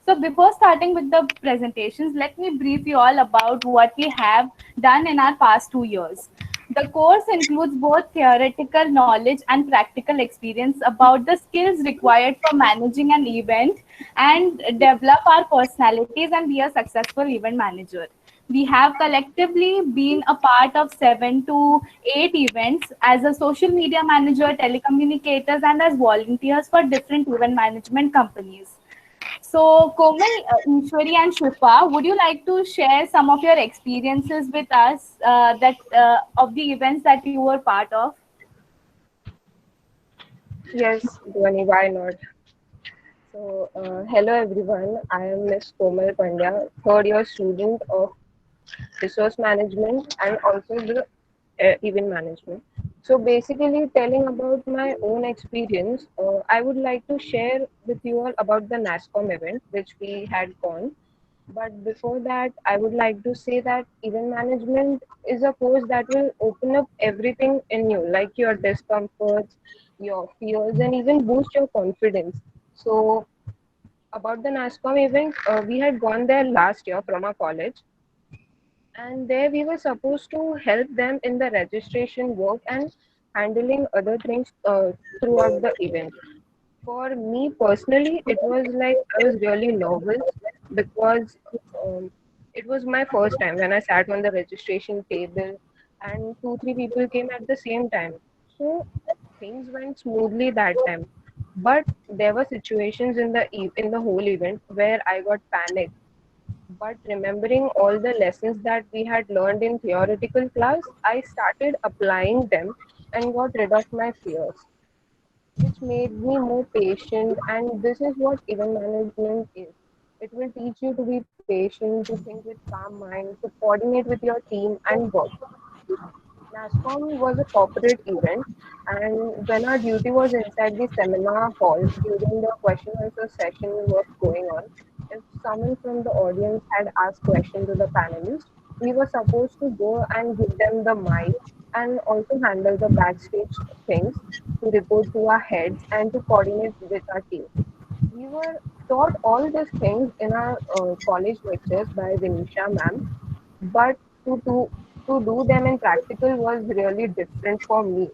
So before starting with the presentations, let me brief you all about what we have done in our past 2 years. The course includes both theoretical knowledge and practical experience about the skills required for managing an event and develop our personalities and be a successful event manager. We have collectively been a part of 7 to 8 events as a social media manager, telecommunicators, and as volunteers for different event management companies. So, Komal, Ishwari, and Shifa, would you like to share some of your experiences with us that of the events that you were part of? Yes, Dhwani, why not? Hello everyone. I am Miss Komal Pandya, third year student of resource management and also the event management. So, basically, telling about my own experience, I would like to share with you all about the NASCOM event which we had gone. But before that, I would like to say that event management is a course that will open up everything in you, like your discomforts, your fears, and even boost your confidence. So, about the NASCOM event, we had gone there last year from our college, and there we were supposed to help them in the registration work and handling other things throughout the event. For me personally, it was like I was really nervous because um, it was my first time when I sat on the registration table and two, three people came at the same time. So things went smoothly that time. But there were situations in the whole event where I got panicked. But remembering all the lessons that we had learned in theoretical class, I started applying them and got rid of my fears, which made me more patient. And this is what event management is. It will teach you to be patient, to think with calm mind, to coordinate with your team and work. NASCOM was a corporate event, and when our duty was inside the seminar hall during the question answer session was going on, if someone from the audience had asked question to the panelists, we were supposed to go and give them the mic and also handle the backstage things to report to our heads and to coordinate with our team. We were taught all these things in our college lectures by Vinisha ma'am, but to do to do them in practical was really different for me.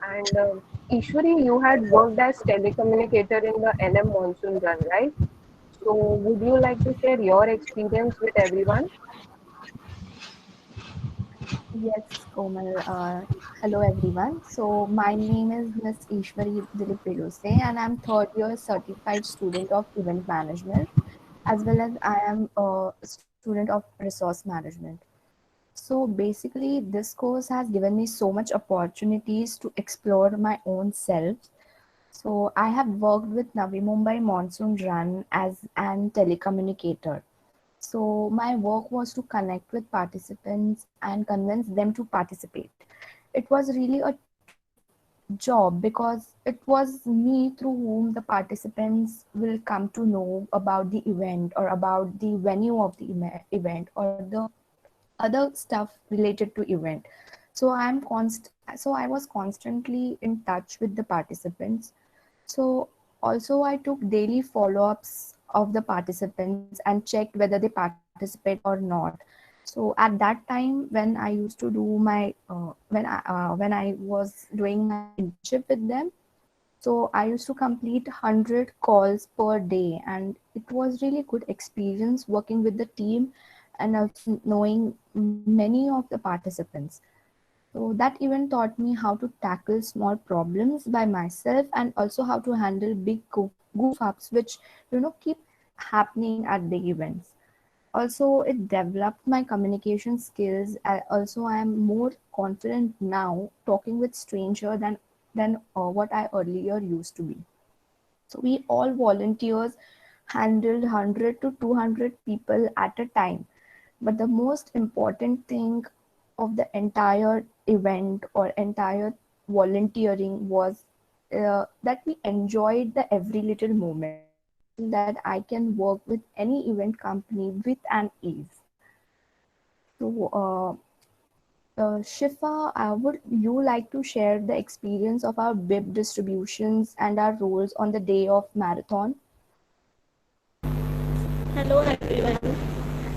And Ishwari, you had worked as telecommunicator in the NM Monsoon Run, right? So would you like to share your experience with everyone? Yes, Komal. Hello, everyone. So, my name is Miss Ishwari Dilip Pedose, and I'm third year certified student of event management, as well as I am a student of resource management. So, basically, this course has given me so much opportunities to explore my own self. So, I have worked with Navi Mumbai Monsoon Run as an telecommunicator. So my work was to connect with participants and convince them to participate. It was really a job because it was me through whom the participants will come to know about the event or about the venue of the event or the other stuff related to event. So I was constantly in touch with the participants. So also I took daily follow-ups of the participants and checked whether they participate or not. So at that time when I used to do my when I was doing my internship with them, so I used to complete 100 calls per day, and it was really good experience working with the team and also knowing many of the participants. So that event taught me how to tackle small problems by myself and also how to handle big goof ups, which keep happening at the events. Also, it developed my communication skills. Also, I am more confident now talking with stranger than what I earlier used to be. So we all volunteers handled 100 to 200 people at a time. But the most important thing of the entire event or entire volunteering was that we enjoyed the every little moment. That I can work with any event company with an ease. So, Shifa, would you like to share the experience of our bib distributions and our roles on the day of marathon? Hello everyone.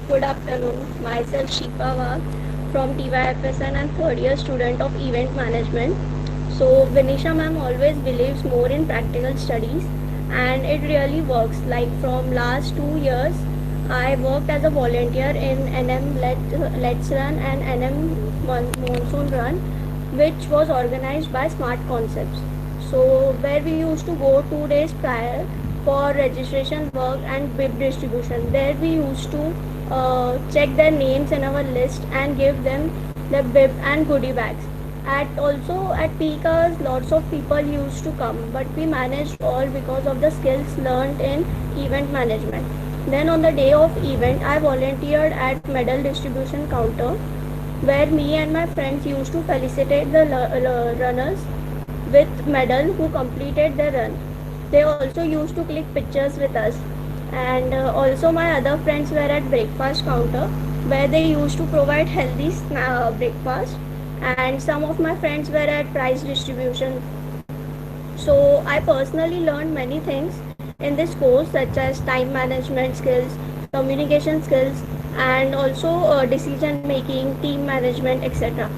Good afternoon. Myself Shifa Wagh from TYFSN and third year student of event management. So Vinisha ma'am always believes more in practical studies and it really works. Like from last 2 years, I worked as a volunteer in NM Let's Run and NM Monsoon Run, which was organized by Smart Concepts. So where we used to go 2 days prior for registration work and bib distribution. There we used to check their names in our list and give them the bib and goodie bags. At peak hours, lots of people used to come, but we managed all because of the skills learned in event management. Then on the day of event, I volunteered at medal distribution counter, where me and my friends used to felicitate the runners with medal who completed their run. They also used to click pictures with us. And also my other friends were at breakfast counter where they used to provide healthy breakfast, and some of my friends were at prize distribution. So I personally learned many things in this course, such as time management skills, communication skills, and also decision making, team management, etc.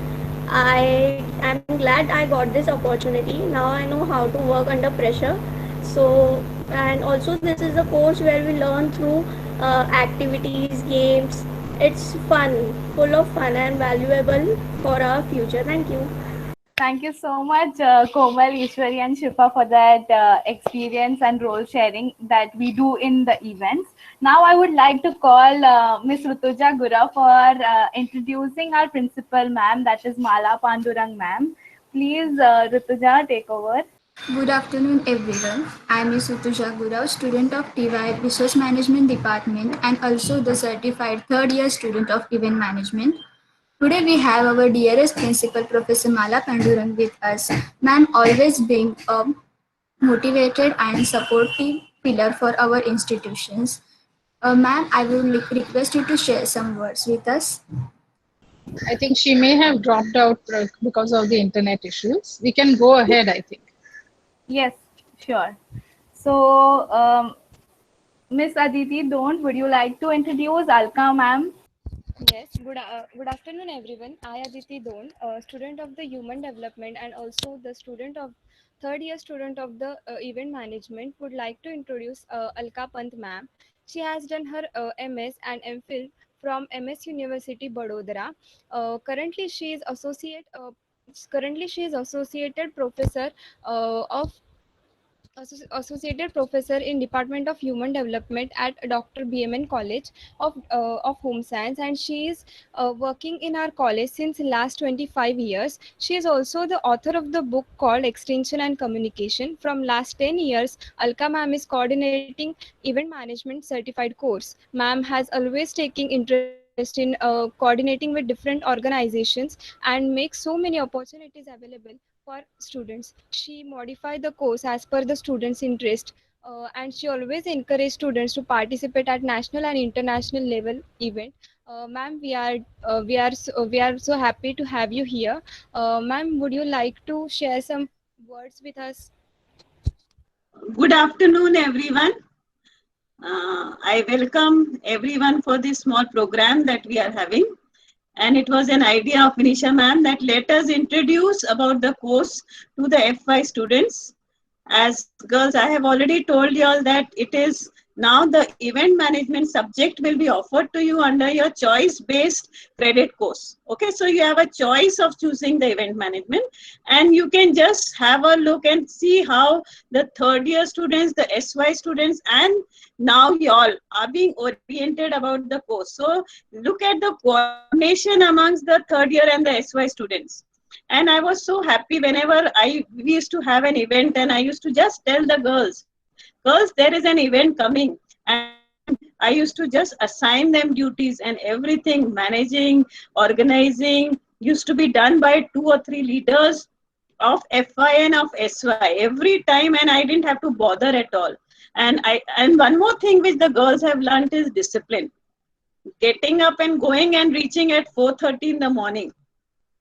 I am glad I got this opportunity. Now I know how to work under pressure. So, and also this is a course where we learn through activities, games. It's fun, full of fun and valuable for our future. Thank you. Thank you so much, Komal, Ishwari, and Shifa for that experience and role sharing that we do in the events. Now, I would like to call Miss Rutuja Gura for introducing our principal, ma'am, that is Mala Pandurang, ma'am. Please, Rutuja, take over. Good afternoon, everyone. I am Sutuja Gurau, student of TY Resource Management Department and also the certified third year student of Event Management. Today we have our dearest principal, Professor Mala Pandurang, with us. Ma'am always being a motivated and supportive pillar for our institutions. Ma'am, I will request you to share some words with us. I think she may have dropped out because of the internet issues. We can go ahead, I think. Yes, sure. So, Miss Aditi Don't, would you like to introduce Alka, ma'am? Yes, good afternoon everyone. I Aditi Don, a student of the human development and also the student of third year student of the event management would like to introduce Alka Pant ma'am. She has done her MS and MPhil from MS University Badodara. Currently she is associated professor of Associated Professor in Department of Human Development at Dr. BMN College of Home Science, and she is working in our college since last 25 years. She is also the author of the book called Extension and Communication. From last 10 years, Alka ma'am is coordinating event management certified course. Ma'am has always taken interest in coordinating with different organizations and makes so many opportunities available for students. She modified the course as per the students' interest, and she always encouraged students to participate at national and international level event. Ma'am, we are so happy to have you here. Ma'am, would you like to share some words with us? Good afternoon, everyone. I welcome everyone for this small program that we are having. And it was an idea of Vinisha ma'am that let us introduce about the course to the FY students. As girls, I have already told you all that it is now the event management subject will be offered to you under your choice-based credit course. Okay, so you have a choice of choosing the event management, and you can just have a look and see how the third year students, the SY students, and now y'all are being oriented about the course. So look at the coordination amongst the third year and the SY students. And I was so happy whenever we used to have an event, and I used to just tell the girls, there is an event coming. And I used to just assign them duties, and everything, managing, organizing, used to be done by 2 or 3 leaders of FI and of SY every time, and I didn't have to bother at all. And one more thing which the girls have learned is discipline. Getting up and going and reaching at 4:30 in the morning.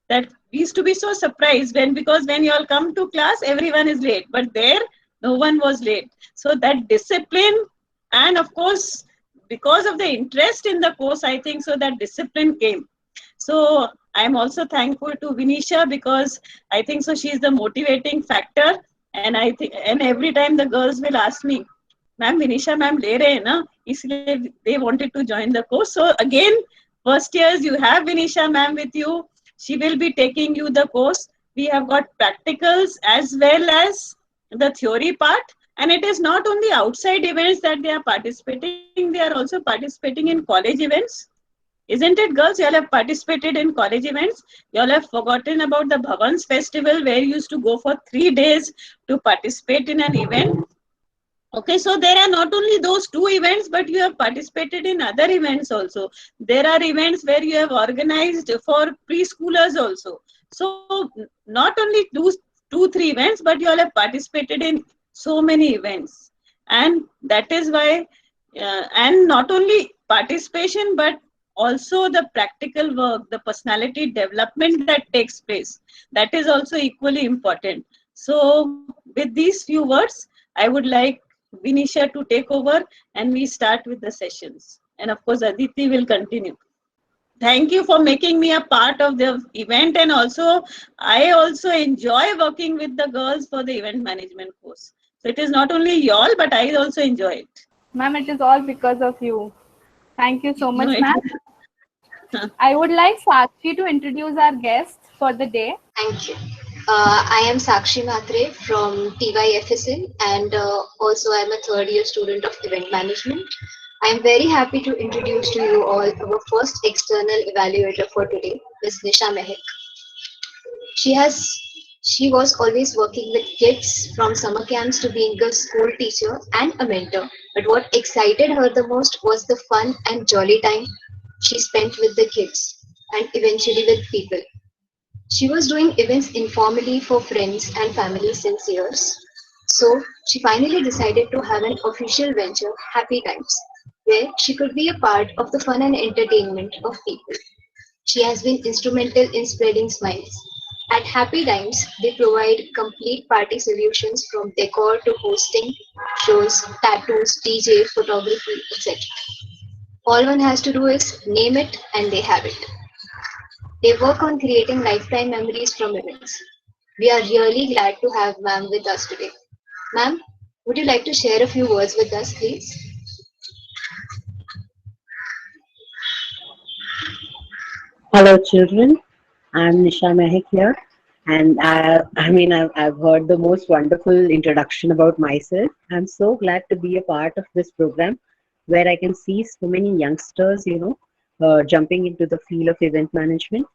That we used to be so surprised because when you all come to class, everyone is late. But there, no one was late. So that discipline, and of course, because of the interest in the course, I think so that discipline came. So I'm also thankful to Vinisha, because I think so she is the motivating factor. And I think, and every time the girls will ask me, ma'am, Vinisha ma'am le rahe hai na, isliye they wanted to join the course. So again, first years you have Vinisha ma'am with you. She will be taking you the course. We have got practicals as well as the theory part. And it is not only outside events that they are participating, they are also participating in college events. Isn't it, girls? You all have participated in college events. You all have forgotten about the Bhavans festival, where you used to go for 3 days to participate in an event. Okay, so there are not only those 2 events, but you have participated in other events also. There are events where you have organized for preschoolers also. So not only 2-3 events, but you all have participated in so many events. And that is why, and not only participation, but also the practical work, the personality development that takes place, that is also equally important. So with these few words, I would like Vinisha to take over, and we start with the sessions. And of course, Aditi will continue. Thank you for making me a part of the event, and also I also enjoy working with the girls for the event management course. So it is not only y'all, but I also enjoy it. Ma'am, it is all because of you. Thank you so much, No, ma'am. I would like Sakshi to introduce our guest for the day. Thank you. I am Sakshi Matre from TYFSN, and also I am a third year student of event management. I am very happy to introduce to you all our first external evaluator for today, Ms. Nisha Mehak. She was always working with kids from summer camps to being a school teacher and a mentor. But what excited her the most was the fun and jolly time she spent with the kids and eventually with people. She was doing events informally for friends and family since years. So she finally decided to have an official venture, Happy Times, where she could be a part of the fun and entertainment of people. She has been instrumental in spreading smiles. At Happy Times, they provide complete party solutions from decor to hosting, shows, tattoos, DJ, photography, etc. All one has to do is name it and they have it. They work on creating lifetime memories from events. We are really glad to have ma'am with us today. Ma'am, would you like to share a few words with us, please? Hello, children. I'm Nisha Mehak here, and I've heard the most wonderful introduction about myself. I'm so glad to be a part of this program, where I can see so many youngsters, jumping into the field of event management.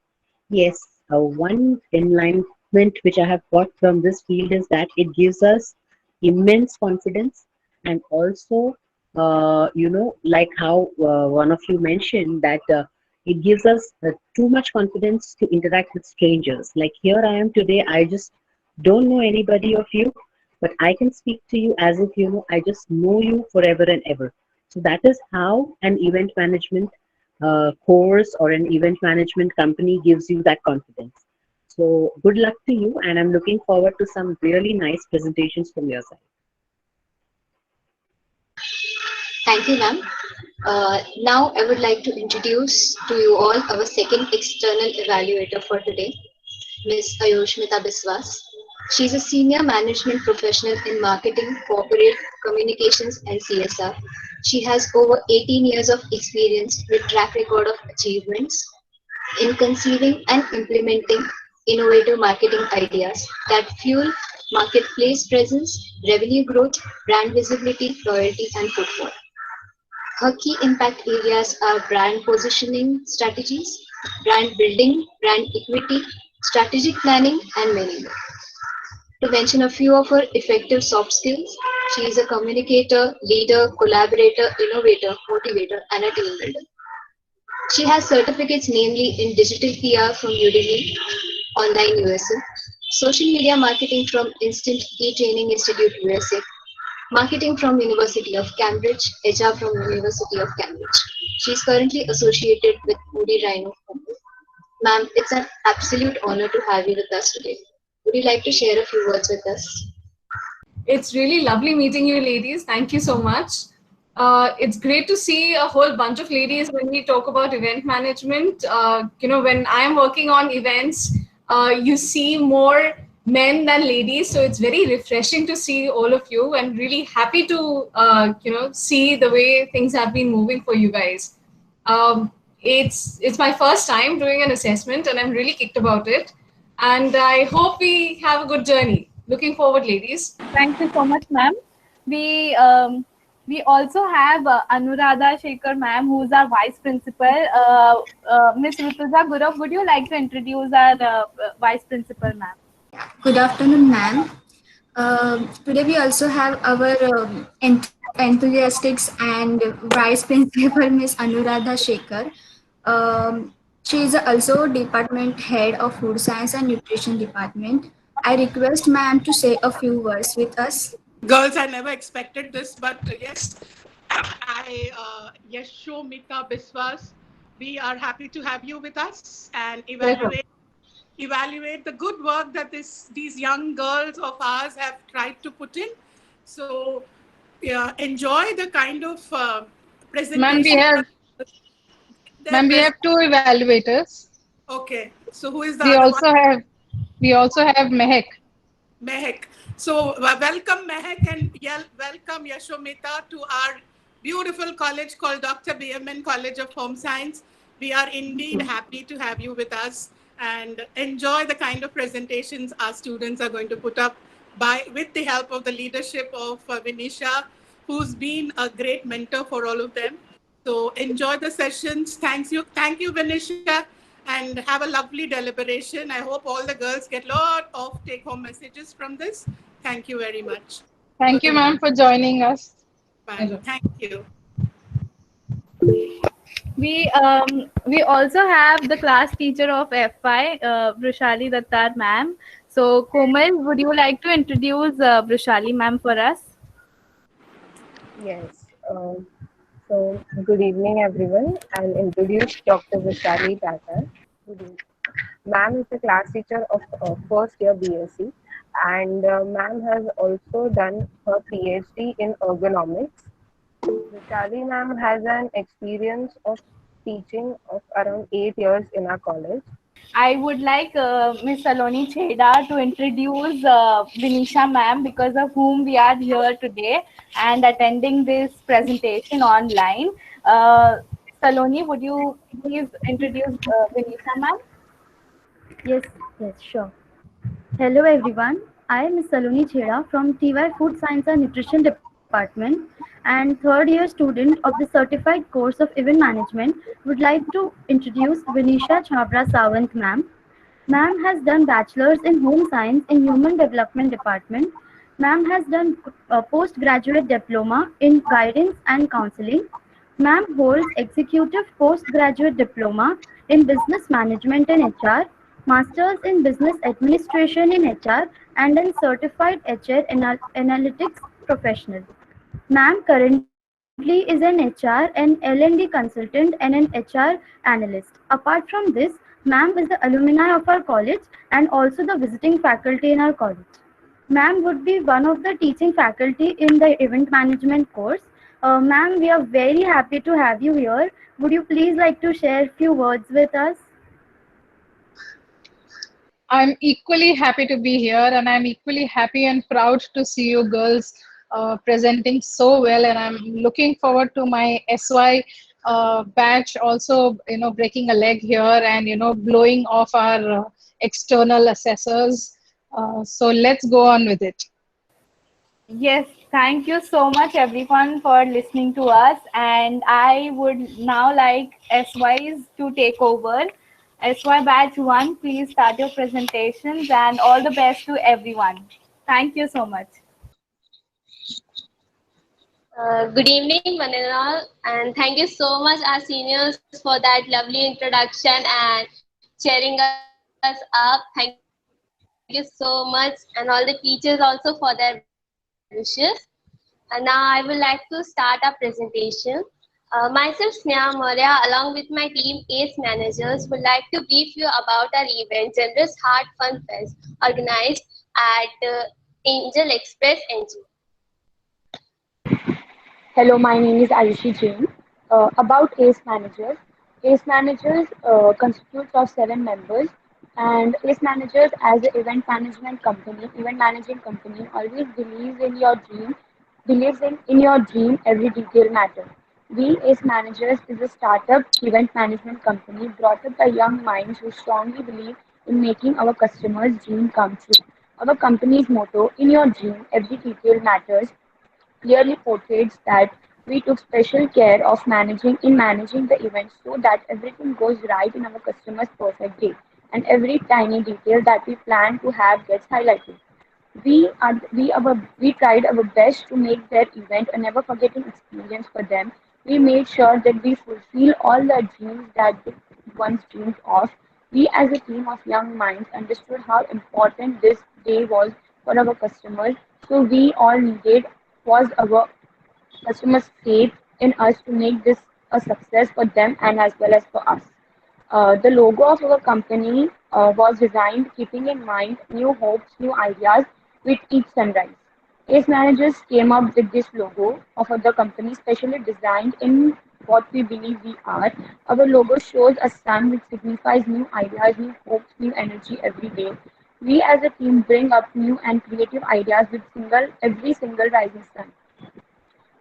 Yes, one enlightenment which I have got from this field is that it gives us immense confidence, and also, like how one of you mentioned that. It gives us too much confidence to interact with strangers. Like here I am today, I just don't know anybody of you, but I can speak to you as if, I just know you forever and ever. So that is how an event management course or an event management company gives you that confidence. So good luck to you, and I'm looking forward to some really nice presentations from your side. Thank you, ma'am. Now I would like to introduce to you all our second external evaluator for today, Ms. Ayushmita Biswas. She is a senior management professional in marketing, corporate communications, and CSR. She has over 18 years of experience with track record of achievements in conceiving and implementing innovative marketing ideas that fuel marketplace presence, revenue growth, brand visibility, loyalty, and footfall. Her key impact areas are brand positioning strategies, brand building, brand equity, strategic planning, and many more. To mention a few of her effective soft skills, she is a communicator, leader, collaborator, innovator, motivator, and a team builder. She has certificates namely in digital PR from Udemy, Online USA, social media marketing from Instant E-Training Institute USA, marketing from University of Cambridge, HR from University of Cambridge. She is currently associated with Moody Rhino. Ma'am, it's an absolute honor to have you with us today. Would you like to share a few words with us? It's really lovely meeting you, ladies. Thank you so much. It's great to see a whole bunch of ladies when we talk about event management. When I'm working on events, you see more men than ladies, so it's very refreshing to see all of you, and really happy to see the way things have been moving for you guys. It's my first time doing an assessment, and I'm really kicked about it. And I hope we have a good journey. Looking forward, ladies. Thank you so much, ma'am. We we also have Anuradha Shekhar, ma'am, who's our vice principal. Miss Rutuja Gurav, would you like to introduce our vice principal, ma'am? Good afternoon, ma'am. Today we also have our enthusiastics and Vice Principal Miss Anuradha Shekhar. She is also Department Head of Food Science and Nutrition Department. I request ma'am to say a few words with us. Girls, I never expected this, but yes, Yashomita Biswas, we are happy to have you with us and evaluate the good work that these young girls of ours have tried to put in. So enjoy the kind of presentation. Ma'am, we have two evaluators. Okay, so who is the We other also one? have Mehek. Mehek. So welcome Mehek and welcome Yashomita to our beautiful college called Dr. BMN College of Home Science. We are indeed happy to have you with us and enjoy the kind of presentations our students are going to put up with the help of the leadership of Vinisha, who's been a great mentor for all of them. So enjoy the sessions. Thank you, Vinisha, and have a lovely deliberation. I hope all the girls get a lot of take-home messages from this. Thank you very much. Thank you, ma'am, for joining us. Bye. Thank you. We also have the class teacher of FY, Brushali Dattar, ma'am. So Komal, would you like to introduce Brushali, ma'am, for us? Yes. So, good evening, everyone. I'll introduce Dr. Vishali Tata. Ma'am is a class teacher of first year BSc, and ma'am has also done her PhD in ergonomics. Vishali ma'am has an experience of teaching of around 8 years in our college. I would like Miss Saloni Chheda to introduce Vinisha ma'am, because of whom we are here today and attending this presentation online. Saloni, would you please introduce Vinisha ma'am? Yes, sure. Hello everyone. I am Ms. Saloni Chheda from TY Food Science and Nutrition Department and third year student of the certified course of event management. Would like to introduce Vinisha Chabra Sawant ma'am. Ma'am has done bachelor's in home science in human development department. Ma'am has done a postgraduate diploma in guidance and counseling. Ma'am holds executive postgraduate diploma in business management and HR, masters in business administration in HR, and a certified HR analytics professional. Ma'am currently is an HR and L&D consultant and an HR analyst. Apart from this, ma'am is the alumni of our college and also the visiting faculty in our college. Ma'am would be one of the teaching faculty in the event management course. Ma'am, we are very happy to have you here. Would you please like to share a few words with us? I'm equally happy to be here, and I'm equally happy and proud to see you girls presenting so well. And I'm looking forward to my SY batch also, breaking a leg here and, blowing off our external assessors. So let's go on with it. Yes, thank you so much everyone for listening to us, and I would now like SYs to take over. SY batch 1, please start your presentations and all the best to everyone. Thank you so much. Good evening, one and all, and thank you so much, our seniors, for that lovely introduction and cheering us up. Thank you so much, and all the teachers also for their wishes. And now I would like to start our presentation. Myself, Sneha Maurya, along with my team ACE managers, would like to brief you about our event, Generous Heart Fun Fest, organized at Angel Express NG. Hello, my name is Ayushi Jain. About ACE Managers. ACE Managers constitutes of 7 members, and ACE Managers as an event managing company, always believes in your dream, every detail matters. We ACE Managers is a startup event management company brought up by young minds who strongly believe in making our customers' dream come true. Our company's motto, "In your dream, every detail matters," clearly portrays that we took special care of managing the event so that everything goes right in our customer's perfect day, and every tiny detail that we plan to have gets highlighted. We tried our best to make their event a never forgetting experience for them. We made sure that we fulfill all the dreams that they once dreamed of. We, as a team of young minds, understood how important this day was for our customers. So we all needed was our customers' faith in us to make this a success for them and as well as for us. The logo of our company was designed keeping in mind new hopes, new ideas with each sunrise. Ace managers came up with this logo of the company specially designed in what we believe we are. Our logo shows a sun which signifies new ideas, new hopes, new energy every day. We as a team bring up new and creative ideas with every single rising sun.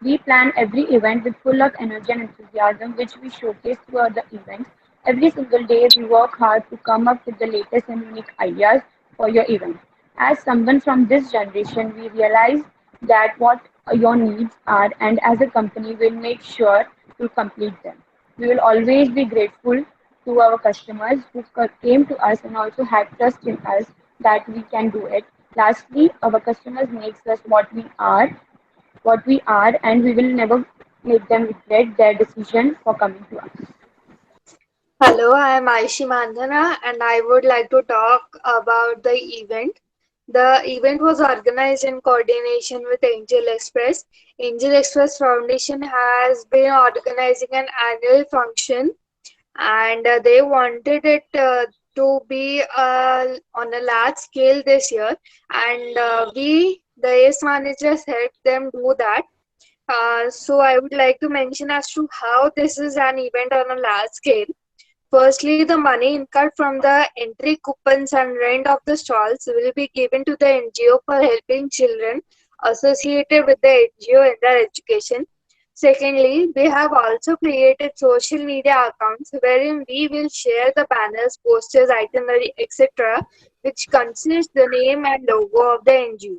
We plan every event with full of energy and enthusiasm, which we showcase throughout the event. Every single day, we work hard to come up with the latest and unique ideas for your event. As someone from this generation, we realize that what your needs are, and as a company, we'll make sure to complete them. We will always be grateful to our customers who came to us and also had trust in us that we can do it. Lastly, our customers makes us what we are, and we will never make them regret their decision for coming to us. Hello, I am Aishi Mandhana and I would like to talk about the event. The event was organized in coordination with Angel Express. Angel Express Foundation has been organizing an annual function and they wanted it to be on a large scale this year, and the ACE managers helped them do that. So I would like to mention as to how this is an event on a large scale. Firstly, the money incurred from the entry coupons and rent of the stalls will be given to the NGO for helping children associated with the NGO in their education. Secondly, we have also created social media accounts wherein we will share the banners, posters, itinerary, etc., which consists the name and logo of the NGO.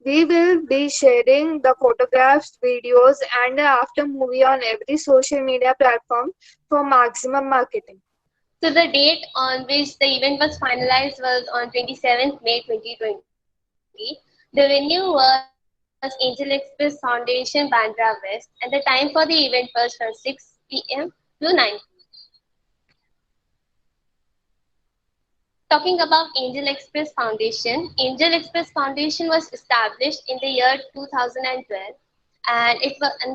We will be sharing the photographs, videos, and the after movie on every social media platform for maximum marketing. So the date on which the event was finalized was on 27th May 2020. The venue was Angel Express Foundation, Bandra West, and the time for the event was from 6 p.m. to 9 p.m. Talking about Angel Express Foundation, Angel Express Foundation was established in the year 2012, and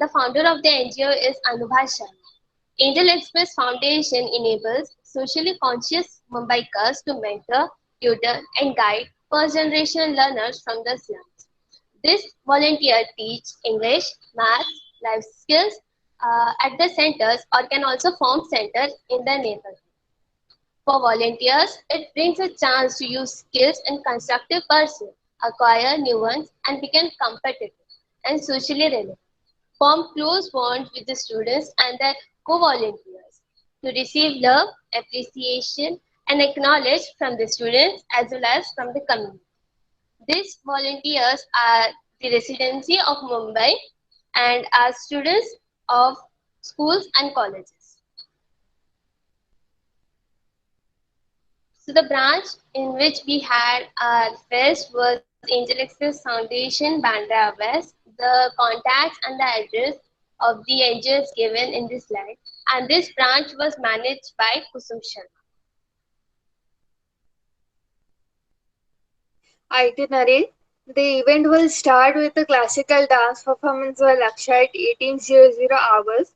the founder of the NGO is Anubha Sharma. Angel Express Foundation enables socially conscious Mumbaikas to mentor, tutor, and guide first-generation learners from the slums. This volunteer teach English, math, life skills at the centers or can also form centers in the neighborhood. For volunteers, it brings a chance to use skills in constructive pursuit, acquire new ones, and become competitive and socially relevant. Form close bonds with the students and their co-volunteers to receive love, appreciation, and acknowledge from the students as well as from the community. These volunteers are the residency of Mumbai and are students of schools and colleges. So the branch in which we had our fest was Angel Express Foundation, Bandra West. The contacts and the address of the NGO is given in this slide, and this branch was managed by Kusum Sharma. Itinerary. The event will start with a classical dance performance by Laksha at 18:00 hours,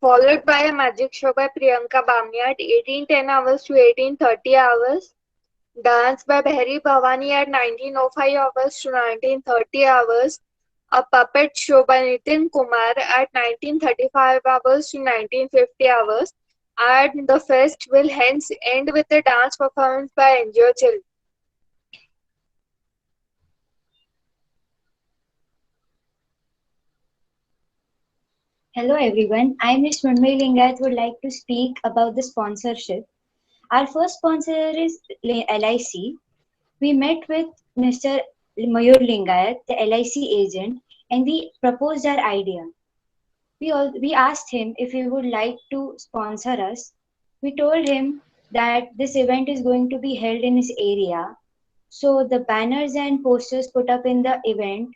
followed by a magic show by Priyanka Bamni at 18:10 hours to 18:30 hours, dance by Behri Bhavani at 19:05 hours to 19:30 hours, a puppet show by Nitin Kumar at 1935 hours to 1950 hours, and the fest will hence end with a dance performance by NGO children. Hello everyone, I Miss Murmay Lingayath would like to speak about the sponsorship. Our first sponsor is LIC. We met with Mr. Mayur Lingayath, the LIC agent, and we proposed our idea. We asked him if he would like to sponsor us. We told him that this event is going to be held in his area. So the banners and posters put up in the event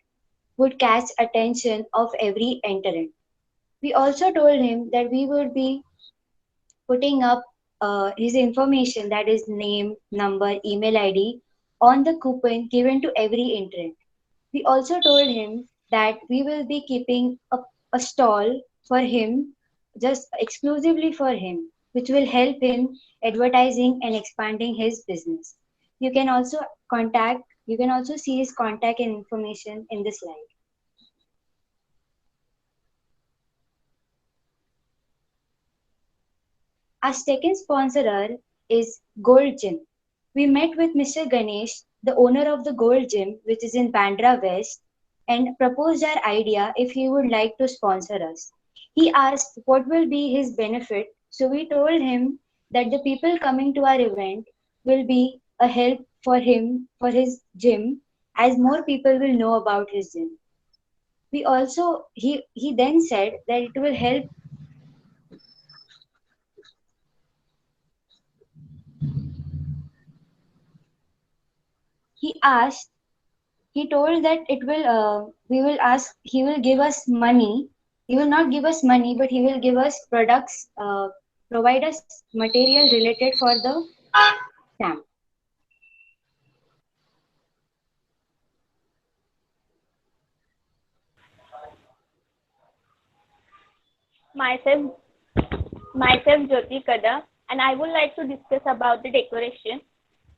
would catch attention of every entrant. We also told him that we would be putting up his information, that is name, number, email ID, on the coupon given to every entrant. We also told him that we will be keeping a stall for him, just exclusively for him, which will help him advertising and expanding his business. You can also see his contact and information in the slide. Our second sponsor is Gold Gym. We met with Mr. Ganesh, the owner of the Gold Gym, which is in Bandra West, and proposed our idea if he would like to sponsor us. He asked what will be his benefit, so we told him that the people coming to our event will be a help for him, for his gym, as more people will know about his gym. He then said that it will help. He told that he will give us money. He will not give us money, but he will give us products, provide us material related for the camp. Myself Jyoti Kada, and I would like to discuss about the decoration.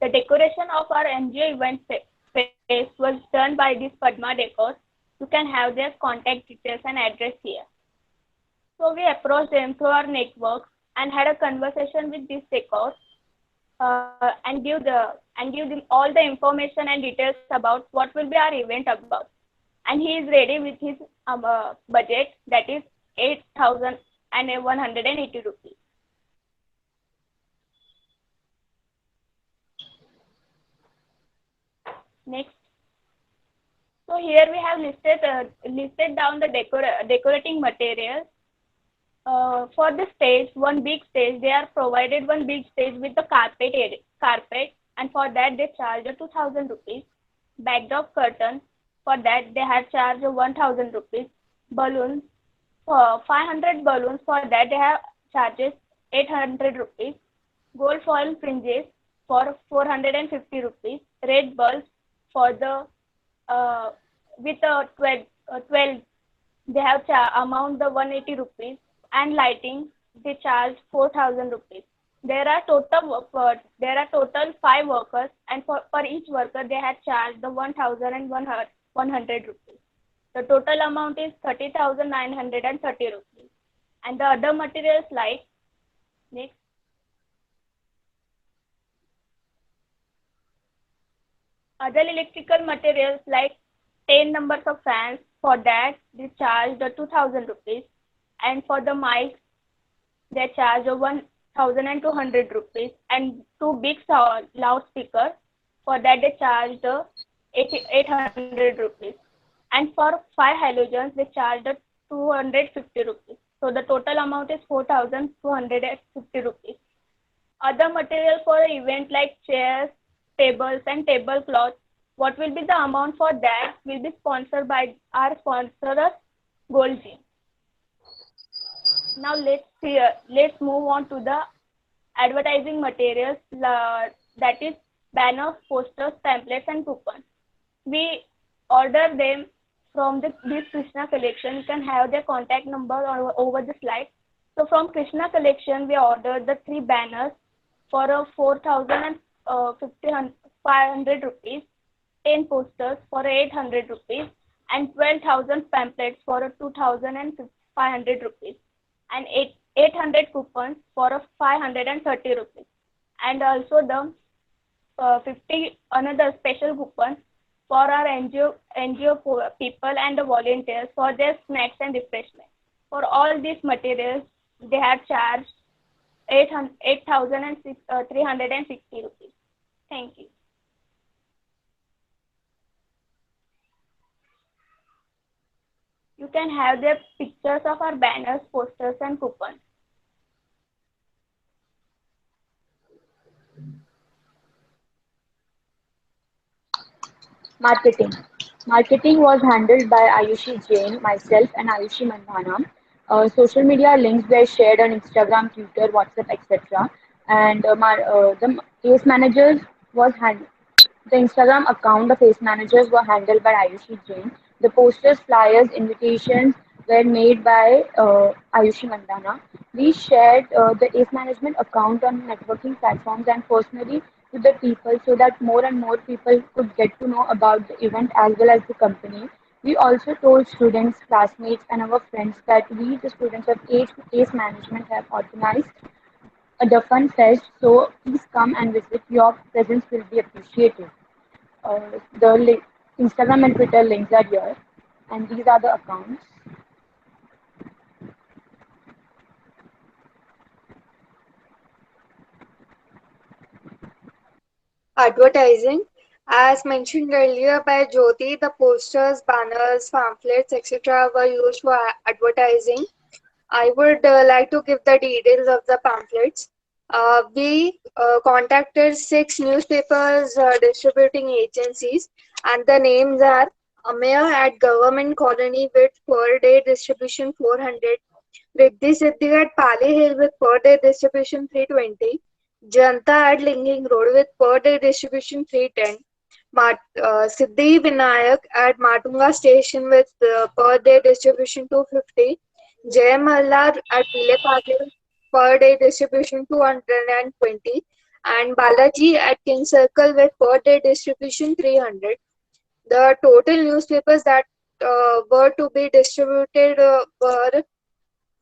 The decoration of our NGO event space was done by this Padma Decor. You can have their contact details and address here. So we approached them through our network and had a conversation with this decor and give them all the information and details about what will be our event about. And he is ready with his budget, that is 8,180 rupees. Next. So here we have listed down the decorating materials. For the stage, one big stage, they are provided one big stage with the carpet, and for that they charge 2,000 rupees. Backdrop curtain, for that they have charged 1,000 rupees. Balloons, for 500 balloons, for that they have charges 800 rupees. Gold foil fringes for 450 rupees. Red bulbs for the with 12 they have amount the 180 rupees, and lighting they charge 4,000 rupees. There are total 5 workers, and for each worker they have charged the 1,100 rupees. The total amount is 30,930 rupees. And the other materials like next. Other electrical materials like 10 numbers of fans, for that they charge the 2,000 rupees, and for the mics they charge 1,200 rupees, and 2 big loudspeakers, for that they charge the 800 rupees, and for 5 halogens they charge the 250 rupees. So the total amount is 4,250 rupees. Other material for the event like chairs, tables and tablecloths, what will be the amount for that will be sponsored by our sponsor Gold Gym. Now let's move on to the advertising materials, that is banners, posters, pamphlets and coupons. We order them from this Krishna collection. You can have their contact number over the slide. So from Krishna collection we ordered the 3 banners for 4,500 rupees, 10 posters for 800 rupees, and 12,000 pamphlets for a 2,500 rupees, and 800 coupons for a 530 rupees, and also the 50 another special coupons for our NGO people and the volunteers for their snacks and refreshments. For all these materials, they have charged 8,360 rupees. Thank you. You can have the pictures of our banners, posters, and coupons. Marketing. Marketing was handled by Ayushi Jain, myself, and Ayushi Mandhana. Social media links were shared on Instagram, Twitter, WhatsApp, etc. And the case managers was handled. The Instagram account of case managers were handled by Ayushi Jain. The posters, flyers, invitations were made by Ayushi Mandana. We shared the ACE management account on networking platforms and personally to the people so that more and more people could get to know about the event as well as the company. We also told students, classmates, and our friends that we, the students of ACE management, have organized the fun fest. So please come and visit. Your presence will be appreciated. The Instagram and Twitter links are here, and these are the accounts. Advertising. As mentioned earlier by Jyoti, the posters, banners, pamphlets, etc. were used for advertising. I would like to give the details of the pamphlets. We contacted 6 newspapers distributing agencies, and the names are Amaya at Government Colony with per day distribution 400, Riddhi Siddhi at Pali Hill with per day distribution 320, Janta at Linging Road with per day distribution 310, Siddhi Vinayak at Matunga Station with per day distribution 250, Jay Mallar at Vile Patil per day distribution 220, and Balaji at King Circle with per day distribution 300. The total newspapers that were to be distributed were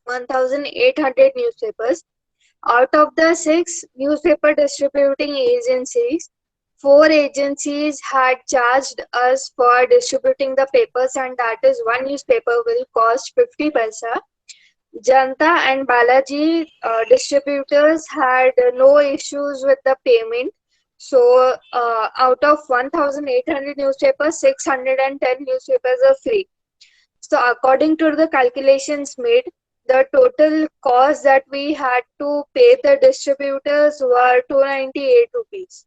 1,800 newspapers. Out of the 6 newspaper distributing agencies, 4 agencies had charged us for distributing the papers, and that is one newspaper will cost 50 paisa. Janta and Balaji distributors had no issues with the payment. So, out of 1,800 newspapers, 610 newspapers are free. So, according to the calculations made, the total cost that we had to pay the distributors were 298 rupees.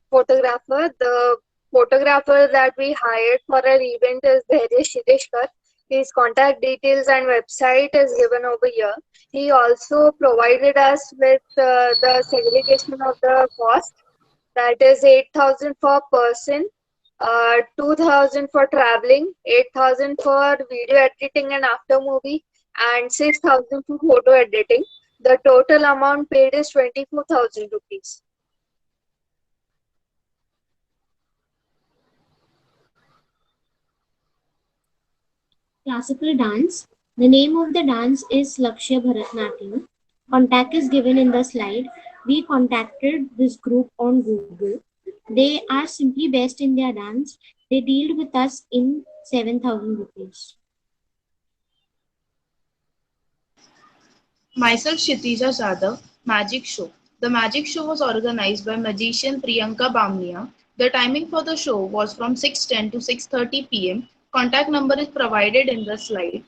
Photographer. The photographer that we hired for our event is Dhairya Shirishkar. His contact details and website is given over here. He also provided us with the segregation of the cost. That is 8,000 per person, 2,000 for traveling, 8,000 for video editing and after movie, and 6,000 for photo editing. The total amount paid is 24,000 rupees. Classical dance. The name of the dance is Lakshya Bharatnatyam. Contact is given in the slide. We contacted this group on Google. They are simply best in their dance. They dealt with us in 7,000 rupees. Myself, Kshitija Jadhav, Magic Show. The magic show was organized by magician Priyanka Bamnia. The timing for the show was from 6:10 to 6:30 p.m. Contact number is provided in the slide.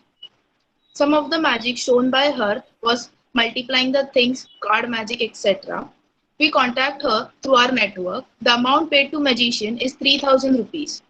Some of the magic shown by her was multiplying the things, card magic, etc. We contact her through our network. The amount paid to magician is 3,000 rupees.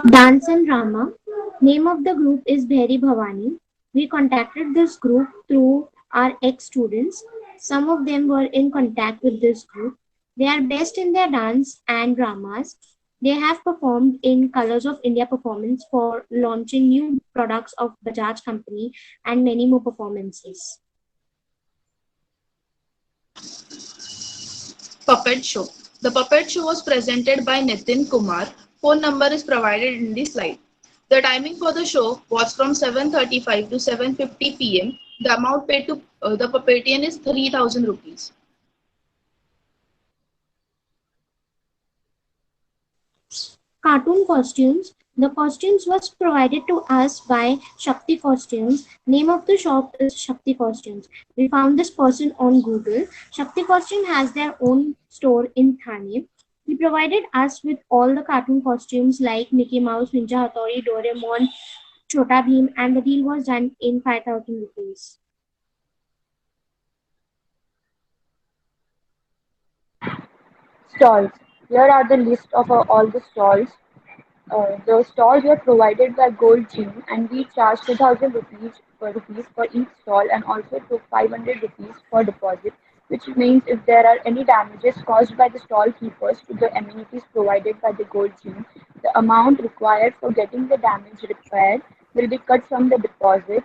Dance and drama. Name of the group is Bhairi Bhavani. We contacted this group through our ex-students. Some of them were in contact with this group. They are best in their dance and dramas. They have performed in Colors of India performance for launching new products of Bajaj company and many more performances. Puppet show. The puppet show was presented by Nitin Kumar. Phone number is provided in the slide. The timing for the show was from 7:35 to 7:50 p.m. The amount paid to the puppetian is 3,000 rupees. Cartoon costumes. The costumes was provided to us by Shakti Costumes. Name of the shop is Shakti Costumes. We found this person on Google. Shakti Costume has their own store in Thane. He provided us with all the cartoon costumes like Mickey Mouse, Ninja Hattori, Doraemon, Chota Bheem, and the deal was done in 5,000 rupees. Stalls. Here are the list of all the stalls. The stalls were provided by Gold Gym and we charged 2,000 rupees for each stall and also took 500 rupees for deposit, which means if there are any damages caused by the stall keepers to the amenities provided by the Gold Gym, the amount required for getting the damage repaired will be cut from the deposit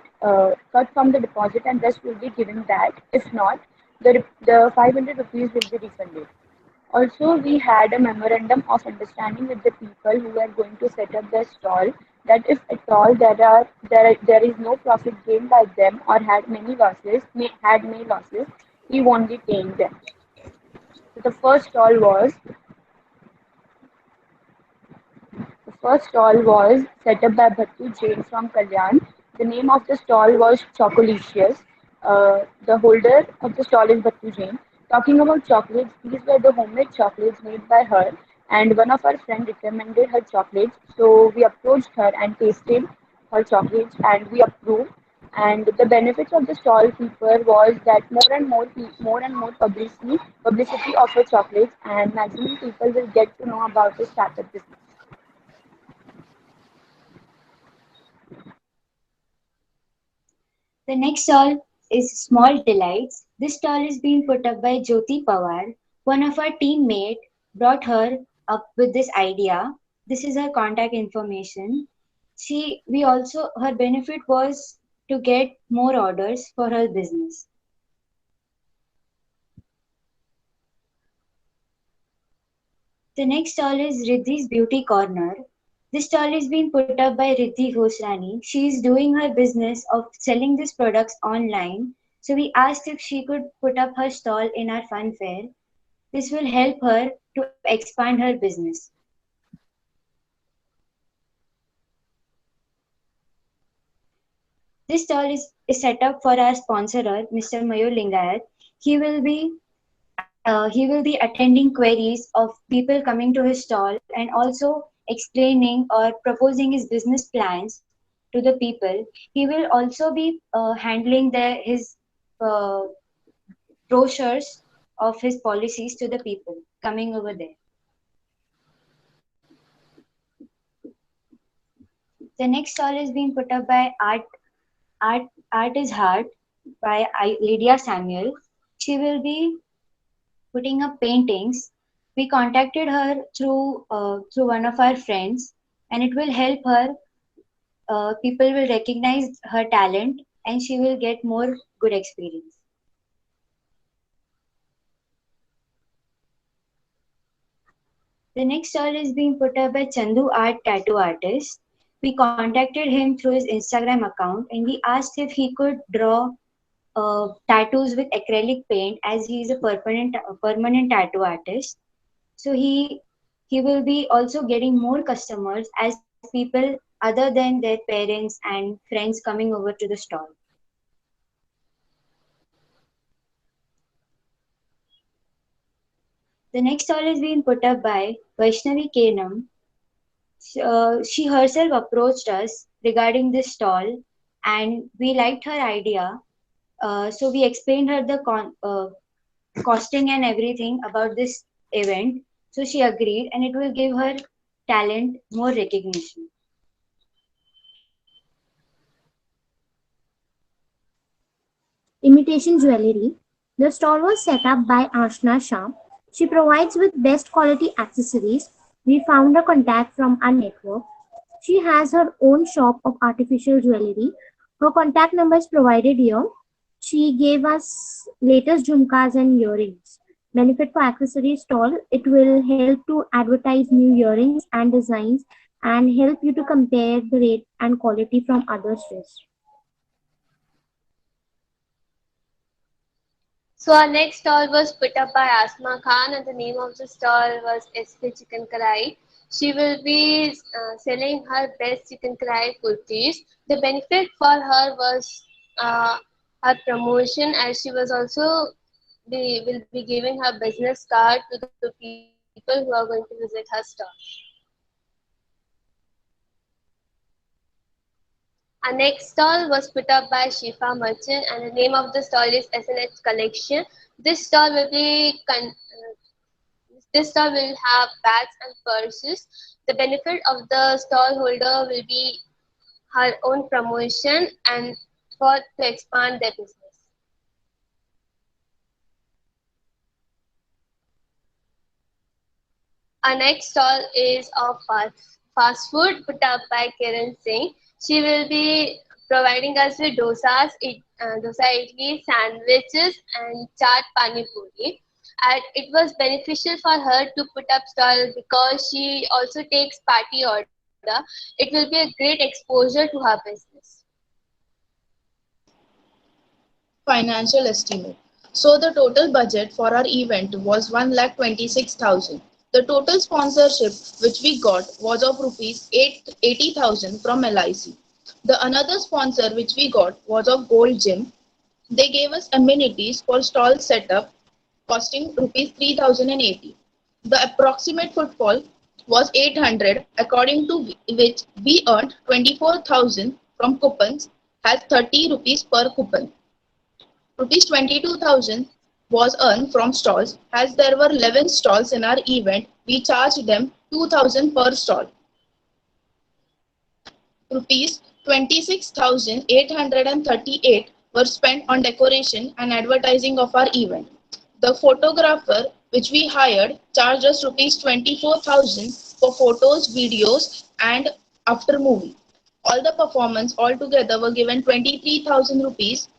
and rest will be given back. If not, the 500 rupees will be refunded. Also, we had a memorandum of understanding with the people who were going to set up their stall that if at all there is no profit gained by them or had many losses, we won't be paying them. So the first stall was set up by Bhattu Jain from Kalyan. The name of the stall was Chocolicious. The holder of the stall is Bhattu Jain. Talking about chocolates, these were the homemade chocolates made by her, and one of our friends recommended her chocolates. So we approached her and tasted her chocolates, and we approved. And the benefits of the stall keeper was that more and more publicity of her chocolates, and maximum people will get to know about the startup business. The next stall is Small Delights. This stall is being put up by Jyoti Pawar. One of our teammate brought her up with this idea. This is her contact information. Her benefit was to get more orders for her business. The next stall is Riddhi's Beauty Corner. This stall is being put up by Riddhi Ghosrani. She is doing her business of selling these products online. So we asked if she could put up her stall in our fun fair. This will help her to expand her business. This stall is set up for our sponsorer, Mr. Mayur Lingayat. He will be attending queries of people coming to his stall and also explaining or proposing his business plans to the people. He will also be handling his uh, brochures of his policies to the people coming over there. The next stall is being put up by Art is Heart by Lydia Samuel. She will be putting up paintings. We contacted her through one of our friends, and it will help her. People will recognize her talent, and she will get more good experience. The next stall is being put up by Chandu Art Tattoo Artist. We contacted him through his Instagram account, and we asked if he could draw tattoos with acrylic paint, as he is a permanent tattoo artist. So he will be also getting more customers as people other than their parents and friends coming over to the stall. The next stall is being put up by Vaishnavi Kenam. She herself approached us regarding this stall, and we liked her idea. So we explained her the costing and everything about this event. So she agreed, and it will give her talent more recognition. Imitation jewelry. The stall was set up by Ashna Shah. She provides with best quality accessories. We found a contact from our network. She has her own shop of artificial jewelry. Her contact number is provided here. She gave us latest jhumkas and earrings. Benefit for accessory stall, it will help to advertise new earrings and designs and help you to compare the rate and quality from other stores. So our next stall was put up by Asma Khan, and the name of the stall was SP Chicken Karai. She will be selling her best chicken karai kurtis. The benefit for her was her promotion, as she was also will be giving her business card to the people who are going to visit her stall. Our next stall was put up by Shifa Merchant, and the name of the stall is SNH Collection. This stall will be this stall will have bags and purses. The benefit of the stall holder will be her own promotion and to expand their business. Our next stall is of fast food put up by Kiran Singh. She will be providing us with dosas, dosa idli, sandwiches, and chaat pani puri. And it was beneficial for her to put up stall because she also takes party order. It will be a great exposure to her business. Financial estimate. So the total budget for our event was 1,26,000. The total sponsorship which we got was of rupees 80,000 from LIC. The another sponsor which we got was of Gold Gym. They gave us amenities for stall setup costing rupees 3,080. The approximate footfall was 800, according to which we earned 24,000 from coupons as 30 rupees per coupon. Rupees 22,000 was earned from stalls. As there were 11 stalls in our event, we charged them 2,000 per stall. Rupees 26,838 were spent on decoration and advertising of our event. The photographer which we hired charged us rupees 24,000 for photos, videos, and after movie. All the performance altogether were given 23,000 rupees.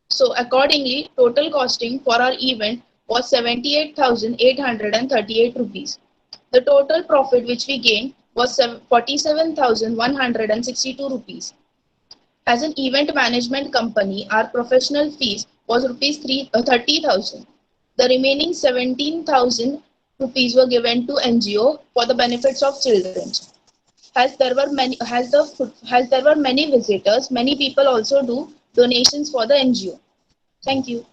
So accordingly, total costing for our event was 78,838 rupees. The total profit which we gained was 47,162 rupees. As an event management company, our professional fees was rupees 30,000. The remaining 17,000 rupees were given to NGO for the benefits of children. As there were many visitors, many people also do donations for the NGO. Thank you.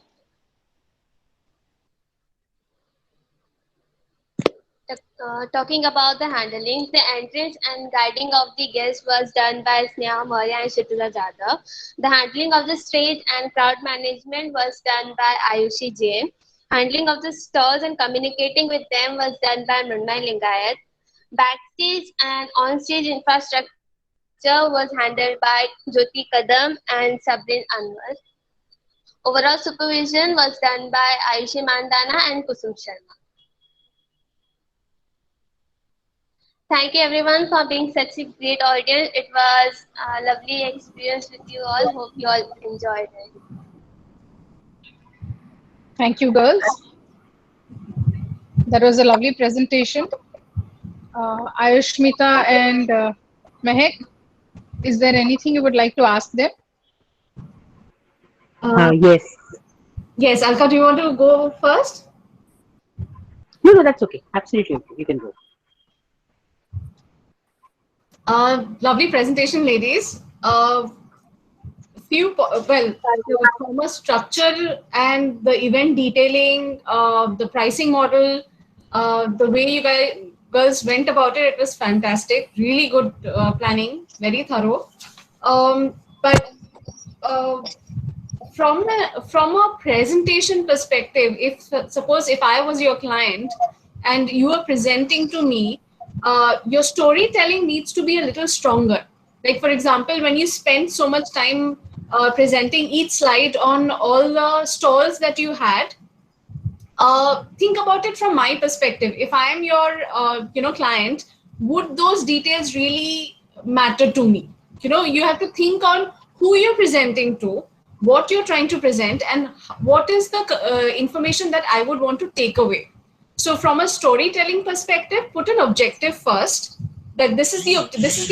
Talking about the handling, the entrance and guiding of the guests was done by Sneha Maurya and Shitula Jadhav. The handling of the stage and crowd management was done by Ayushi Jain. Handling of the stalls and communicating with them was done by Mrunmayee Lingayat. Backstage and on-stage infrastructure was handled by Jyoti Kadam and Sabreen Anwar. Overall supervision was done by Ayushi Mandana and Kusum Sharma. Thank you everyone for being such a great audience. It was a lovely experience with you all. Hope you all enjoyed it. Thank you, girls. That was a lovely presentation. Ayushmita and Mehak, is there anything you would like to ask them? Yes. Yes, Alka, do you want to go first? No, that's okay. Absolutely okay. You can go. Lovely presentation, ladies. The commerce structure and the event detailing, the pricing model, the way you girls went about it, it was fantastic. Really good planning, very thorough. From a presentation perspective, suppose if I was your client and you were presenting to me, your storytelling needs to be a little stronger. Like, for example, when you spend so much time presenting each slide on all the stalls that you had, think about it from my perspective. If I am your client, would those details really matter to me? You have to think on who you're presenting to, what you're trying to present, and what is the information that I would want to take away. So from a storytelling perspective, put an objective first, that this is the event, this is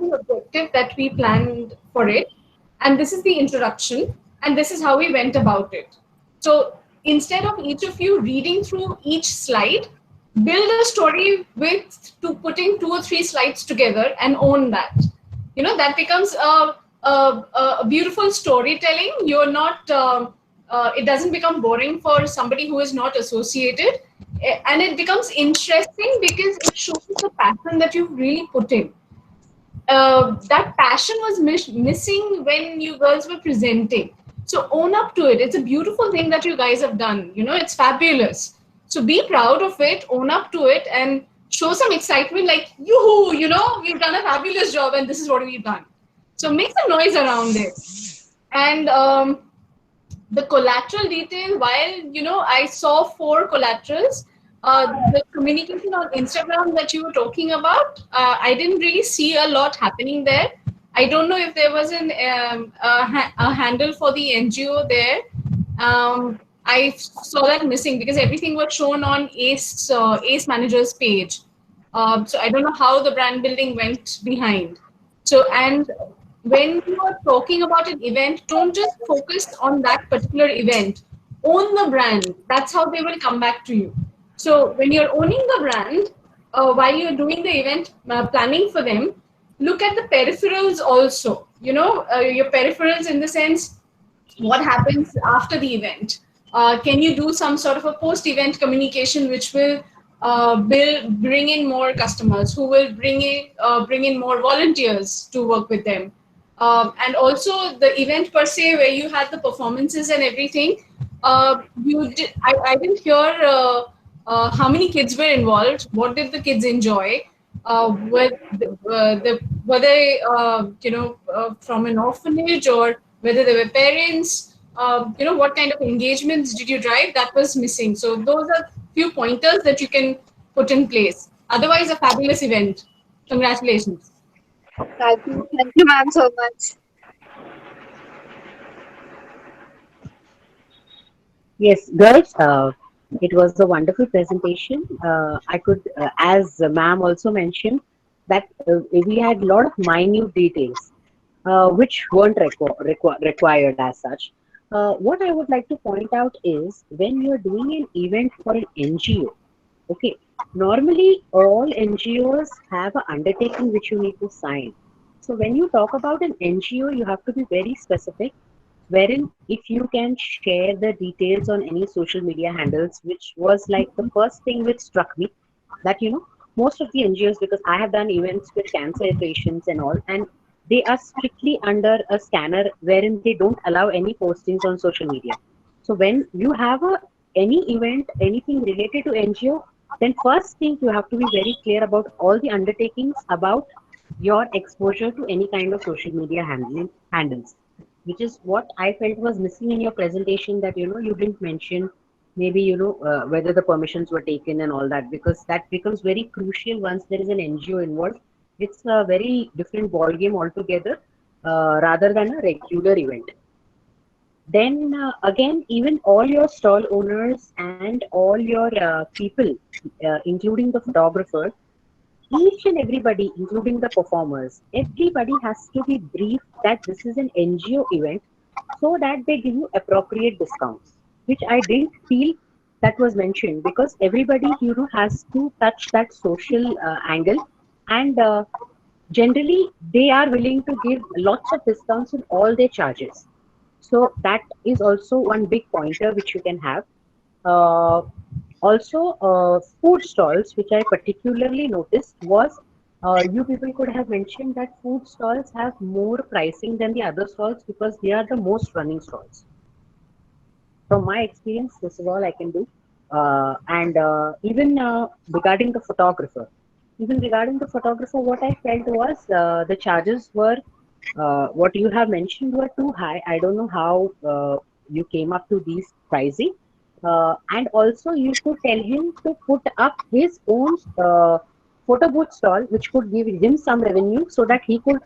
the objective that we planned for it, and this is the introduction, and this is how we went about it. So instead of each of you reading through each slide, build a story with putting 2 or 3 slides together and own that. That becomes a beautiful storytelling. You're not, it doesn't become boring for somebody who is not associated, and it becomes interesting because it shows the passion that you've really put in. That passion was missing when you girls were presenting. So own up to it. It's a beautiful thing that you guys have done. It's fabulous. So be proud of it, own up to it, and show some excitement like, yoo-hoo, we've done a fabulous job and this is what we've done. So make some noise around it. And the collateral detail, while, I saw 4 collaterals, the communication on Instagram that you were talking about, I didn't really see a lot happening there. I don't know if there was a handle for the NGO there. I saw that missing because everything was shown on ACE Manager's page. So I don't know how the brand building went behind. So, and when you are talking about an event, don't just focus on that particular event. Own the brand. That's how they will come back to you. So when you're owning the brand, while you're doing the event planning for them, look at the peripherals also. Your peripherals in the sense, what happens after the event? Can you do some sort of a post-event communication which will bring in more customers, who will bring in more volunteers to work with them? And also the event per se, where you had the performances and everything, I didn't hear how many kids were involved. What did the kids enjoy? Were they from an orphanage, or whether they were parents? What kind of engagements did you drive? That was missing. So those are few pointers that you can put in place. Otherwise, a fabulous event. Congratulations. Thank you, ma'am, so much. Yes, girls, it was a wonderful presentation. I could, as ma'am also mentioned, that we had a lot of minute details which weren't required as such. What I would like to point out is, when you're doing an event for an NGO, okay, normally all NGOs have an undertaking which you need to sign. So when you talk about an NGO, you have to be very specific, wherein if you can share the details on any social media handles, which was like the first thing which struck me, that most of the NGOs, because I have done events with cancer patients and all, and they are strictly under a scanner wherein they don't allow any postings on social media. So when you have any event, anything related to NGO, then first thing you have to be very clear about all the undertakings, about your exposure to any kind of social media handles, which is what I felt was missing in your presentation, that you didn't mention maybe whether the permissions were taken and all that, because that becomes very crucial once there is an NGO involved. It's a very different ball game altogether, rather than a regular event. Then again, even all your stall owners and all your people, including the photographer, each and everybody, including the performers, everybody has to be briefed that this is an NGO event, so that they give you appropriate discounts, which I didn't feel that was mentioned, because everybody has to touch that social angle, and generally they are willing to give lots of discounts in all their charges. So that is also one big pointer which you can have. Also, food stalls, which I particularly noticed, was you people could have mentioned that food stalls have more pricing than the other stalls because they are the most running stalls. From my experience, this is all I can do. And even regarding the photographer, what I felt was the charges were, what you have mentioned, were too high. I don't know how you came up to these pricing, And also you could tell him to put up his own photo booth stall, which could give him some revenue so that he could,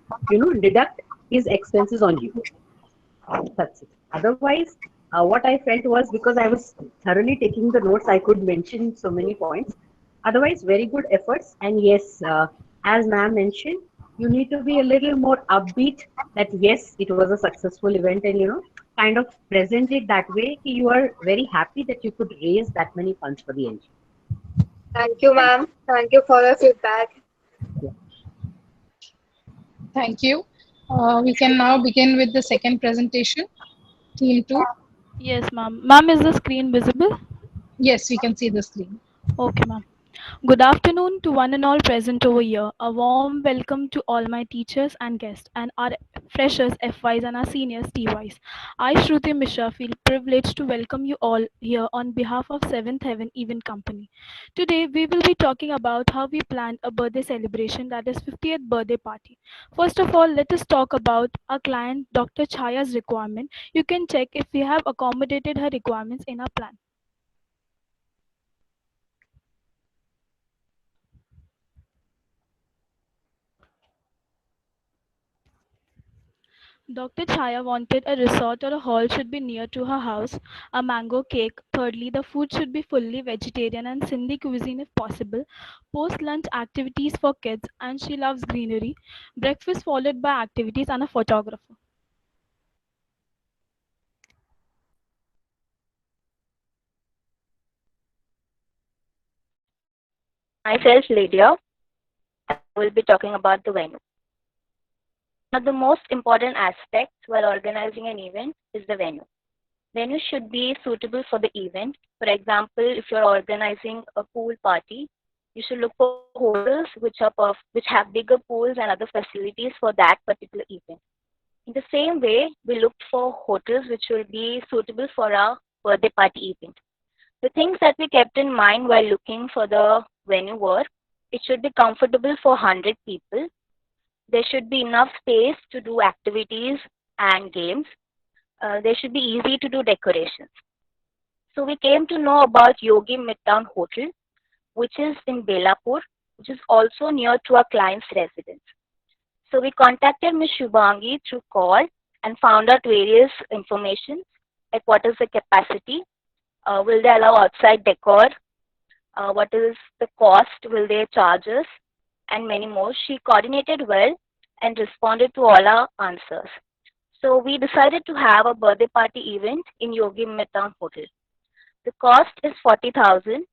deduct his expenses on you. That's it. Otherwise, what I felt was, because I was thoroughly taking the notes, I could mention so many points. Otherwise, very good efforts. And yes, as ma'am mentioned, you need to be a little more upbeat that yes, it was a successful event, and kind of present it that way. You are very happy that you could raise that many funds for the NGO. Thank you, ma'am. Thank you for your feedback. Thank you. We can now begin with the second presentation. Team 2. Yes, ma'am. Ma'am, is the screen visible? Yes, we can see the screen. Okay, ma'am. Good afternoon to one and all present over here. A warm welcome to all my teachers and guests and our freshers FYs and our seniors TYs. I, Shruti Mishra, feel privileged to welcome you all here on behalf of Seventh Heaven Event Company. Today, we will be talking about how we planned a birthday celebration, that is 50th birthday party. First of all, let us talk about our client Dr. Chaya's requirement. You can check if we have accommodated her requirements in our plan. Dr. Chaya wanted a resort or a hall should be near to her house, a mango cake. Thirdly, the food should be fully vegetarian and Sindhi cuisine if possible. Post-lunch activities for kids, and she loves greenery. Breakfast followed by activities and a photographer. Myself, Lydia. I will be talking about the venue. One of the most important aspects while organizing an event is the venue. Venue should be suitable for the event. For example, if you're organizing a pool party, you should look for hotels which have bigger pools and other facilities for that particular event. In the same way, we looked for hotels which will be suitable for our birthday party event. The things that we kept in mind while looking for the venue were, it should be comfortable for 100 people. There should be enough space to do activities and games. There should be easy to do decorations. So we came to know about Yogi Midtown Hotel, which is in Belapur, which is also near to our client's residence. So we contacted Ms. Shubhangi through call and found out various information, like what is the capacity, will they allow outside decor, what is the cost, will they charge us, and many more. She coordinated well and responded to all our answers. So we decided to have a birthday party event in Yogi Midtown Hotel. The cost is 40,000.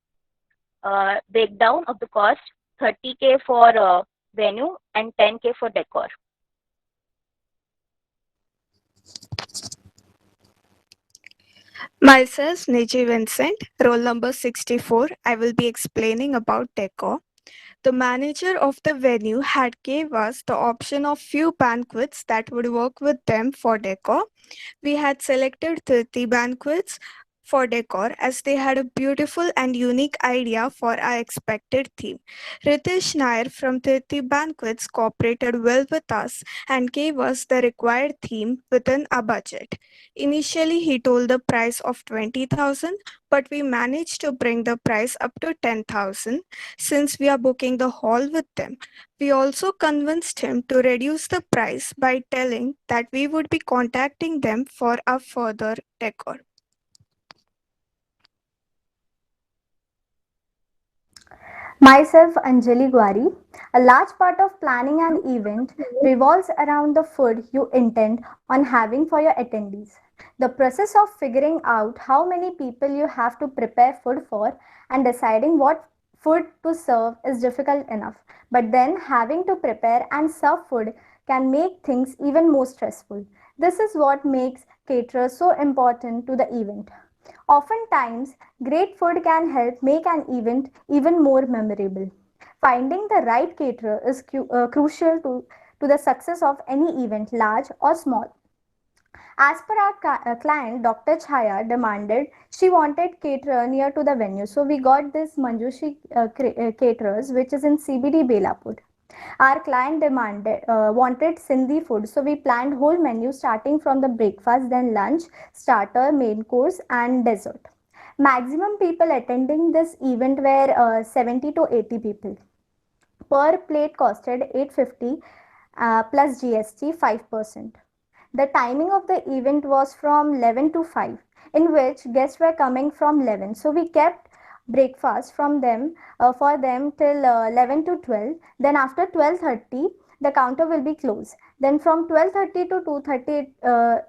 Breakdown of the cost, 30K for venue and 10K for decor. Myself, Niji Vincent, roll number 64. I will be explaining about decor. The manager of the venue had gave us the option of few banquets that would work with them for decor. We had selected 30 banquets for decor as they had a beautiful and unique idea for our expected theme. Ritesh Nair from 30 Banquets cooperated well with us and gave us the required theme within our budget. Initially, he told the price of 20,000, but we managed to bring the price up to 10,000 since we are booking the hall with them. We also convinced him to reduce the price by telling that we would be contacting them for a further decor. Myself, Anjali Gwari. A large part of planning an event revolves around the food you intend on having for your attendees. The process of figuring out how many people you have to prepare food for and deciding what food to serve is difficult enough. But then having to prepare and serve food can make things even more stressful. This is what makes caterers so important to the event. Oftentimes, great food can help make an event even more memorable. Finding the right caterer is crucial to the success of any event, large or small. As per our client, Dr. Chaya demanded, she wanted caterer near to the venue. So we got this Manjushi caterers, which is in CBD Belapur. Our client wanted Sindhi food, so we planned whole menu starting from the breakfast, then lunch, starter, main course, and dessert. Maximum people attending this event were 70 to 80 people. Per plate costed 850 plus GST 5%. The timing of the event was from 11 to 5, in which guests were coming from 11. So we kept breakfast from them for them till 11 to 12. Then after 12:30, the counter will be closed. Then from 12:30 to 2:30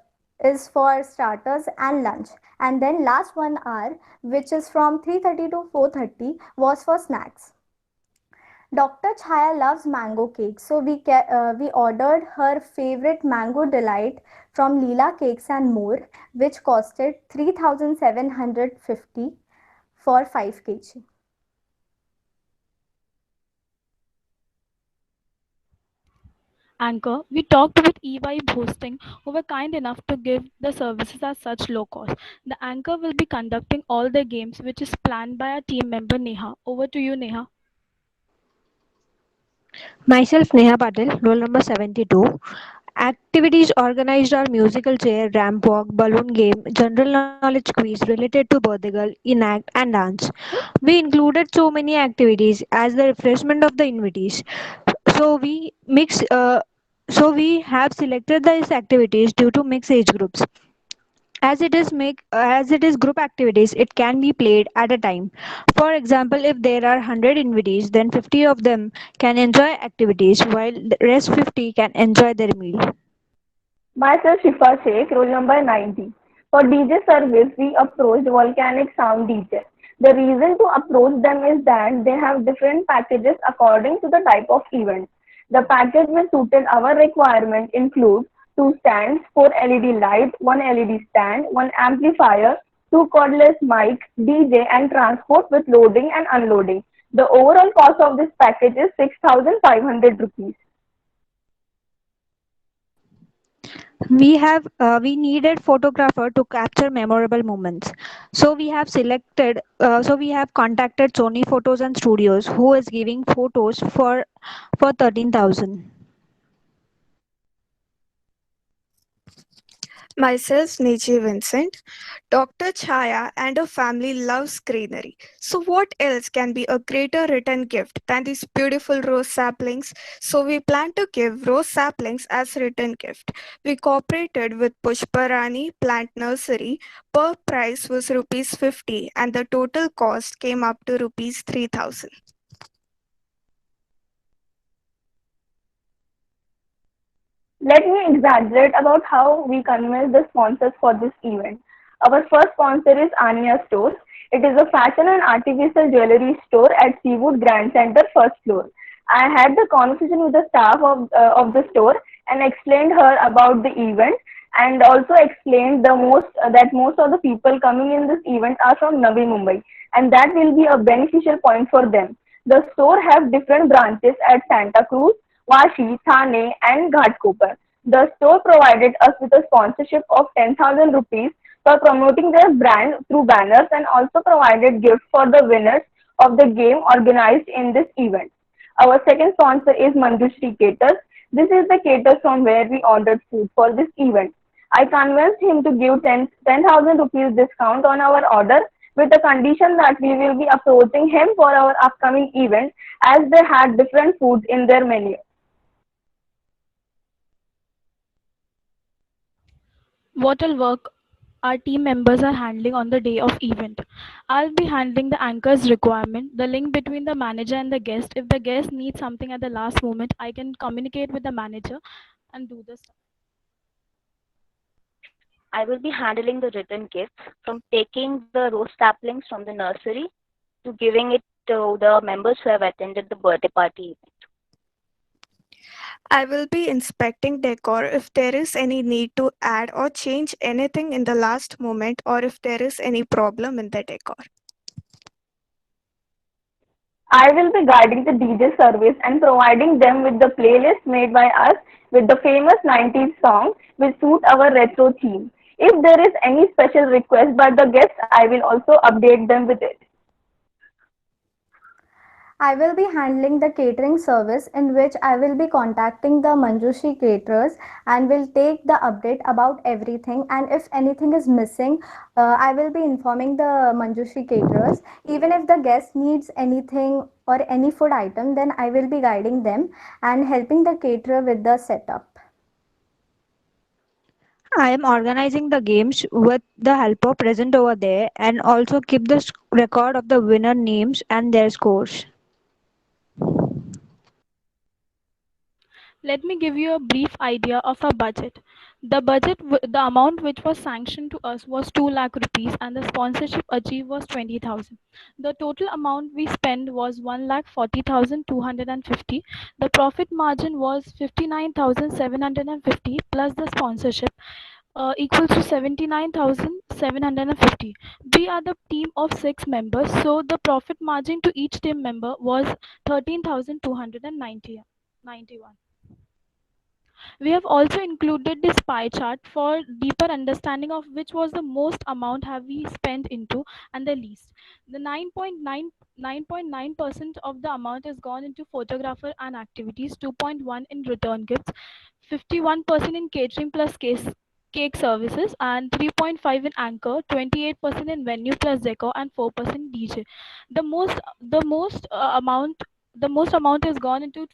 is for starters and lunch. And then last 1 hour, which is from 3:30 to 4:30, was for snacks. Dr. Chaya loves mango cake, so we ordered her favorite mango delight from Leela Cakes and More, which costed 3,750 for 5 kg. Anchor, we talked with eVibe Hosting, who were kind enough to give the services at such low cost. The Anchor will be conducting all the games, which is planned by our team member Neha. Over to you, Neha. Myself, Neha Patil, roll number 72. Activities organized are musical chair, ramp walk, balloon game, general knowledge quiz related to birthday girl, enact, and dance. We included so many activities as the refreshment of the invitees. So we mix. So we have selected these activities due to mixed age groups. As it is group activities, it can be played at a time. For example, if there are 100 invitees, then 50 of them can enjoy activities while the rest 50 can enjoy their meal. Myself, Shifa Sheikh, roll number 90. For DJ service, we approached Volcanic Sound DJ. The reason to approach them is that they have different packages according to the type of event. The package which suited our requirement include 2 stands, 4 LED light, 1 LED stand, 1 amplifier, 2 cordless mic, DJ and transport with loading and unloading. The overall cost of this package is 6,500 rupees. We needed photographer to capture memorable moments. So we have contacted Sony Photos and Studios, who is giving photos for 13,000. Myself, Niji Vincent. Dr. Chaya and her family loves greenery. So, what else can be a greater return gift than these beautiful rose saplings? So, we plan to give rose saplings as return gift. We cooperated with Pushparani Plant Nursery. Per price was rupees 50, and the total cost came up to rupees 3,000. Let me exaggerate about how we convinced the sponsors for this event. Our first sponsor is Anya Stores. It is a fashion and artificial jewelry store at Seawood Grand Center, first floor. I had the conversation with the staff of the store and explained her about the event, and also explained that most of the people coming in this event are from Navi Mumbai, and that will be a beneficial point for them. The store has different branches at Santa Cruz, Vashi, Thane, and Ghatkopar. The store provided us with a sponsorship of 10,000 rupees for promoting their brand through banners, and also provided gifts for the winners of the game organized in this event. Our second sponsor is Manjushri Caters. This is the caters from where we ordered food for this event. I convinced him to give 10,000 rupees discount on our order with the condition that we will be approaching him for our upcoming event, as they had different foods in their menu. What all work our team members are handling on the day of event. I'll be handling the anchor's requirement, the link between the manager and the guest. If the guest needs something at the last moment, I can communicate with the manager and do this. I will be handling the return gifts, from taking the rose saplings from the nursery to giving it to the members who have attended the birthday party event. I will be inspecting decor if there is any need to add or change anything in the last moment, or if there is any problem in the decor. I will be guiding the DJ service and providing them with the playlist made by us with the famous 90s song which suit our retro theme. If there is any special request by the guests, I will also update them with it. I will be handling the catering service, in which I will be contacting the Manjushri caterers and will take the update about everything. And if anything is missing, I will be informing the Manjushri caterers. Even if the guest needs anything or any food item, then I will be guiding them and helping the caterer with the setup. I am organizing the games with the helper present over there and also keep the record of the winner names and their scores. Let me give you a brief idea of our budget. The amount which was sanctioned to us was 2 lakh rupees and the sponsorship achieved was 20,000. The total amount we spent was 1,40,250. The profit margin was 59,750 plus the sponsorship equals to 79,750. We are the team of 6 members, so the profit margin to each team member was 13,291. We have also included this pie chart for deeper understanding of which was the most amount have we spent into and the least. The 9.9% of the amount has gone into photographer and activities, 2.1 in return gifts, 51% in catering plus cake services, and 3.5 in anchor, 28% in venue plus decor, and 4% DJ. The most amount has gone into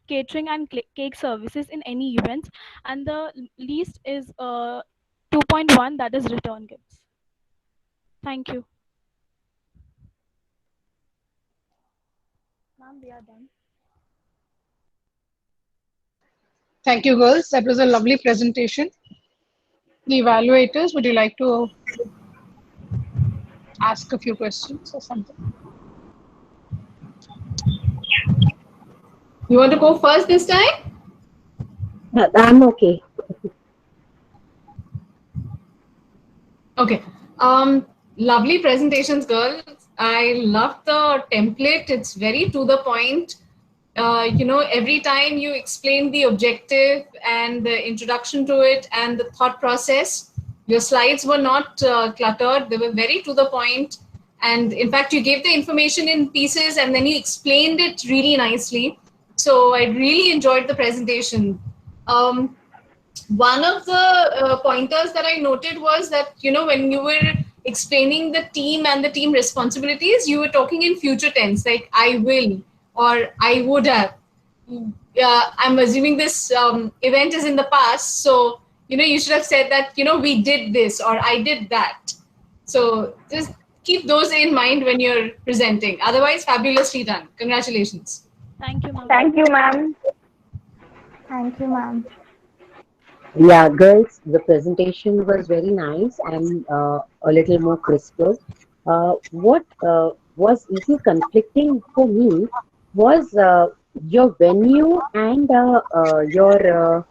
catering and cake services in any events, and the least is 2.1, that is return gifts. Thank you. Ma'am, we are done. Thank you, girls. That was a lovely presentation. The evaluators, would you like to ask a few questions or something? You want to go first this time? I'm okay. Okay. Lovely presentations, girls. I love the template. It's very to the point. Every time you explain the objective and the introduction to it and the thought process, your slides were not cluttered. They were very to the point. And in fact, you gave the information in pieces and then you explained it really nicely. So I really enjoyed the presentation. One of the pointers that I noted was that, when you were explaining the team and the team responsibilities, you were talking in future tense, like I will or I would have. I'm assuming this event is in the past. So, you should have said that, we did this or I did that. So just keep those in mind when you're presenting. Otherwise, fabulously done. Congratulations. Thank you, ma'am. Thank you, ma'am. Thank you, ma'am. Yeah, girls, the presentation was very nice and a little more crisper. What was little conflicting for me was your venue and your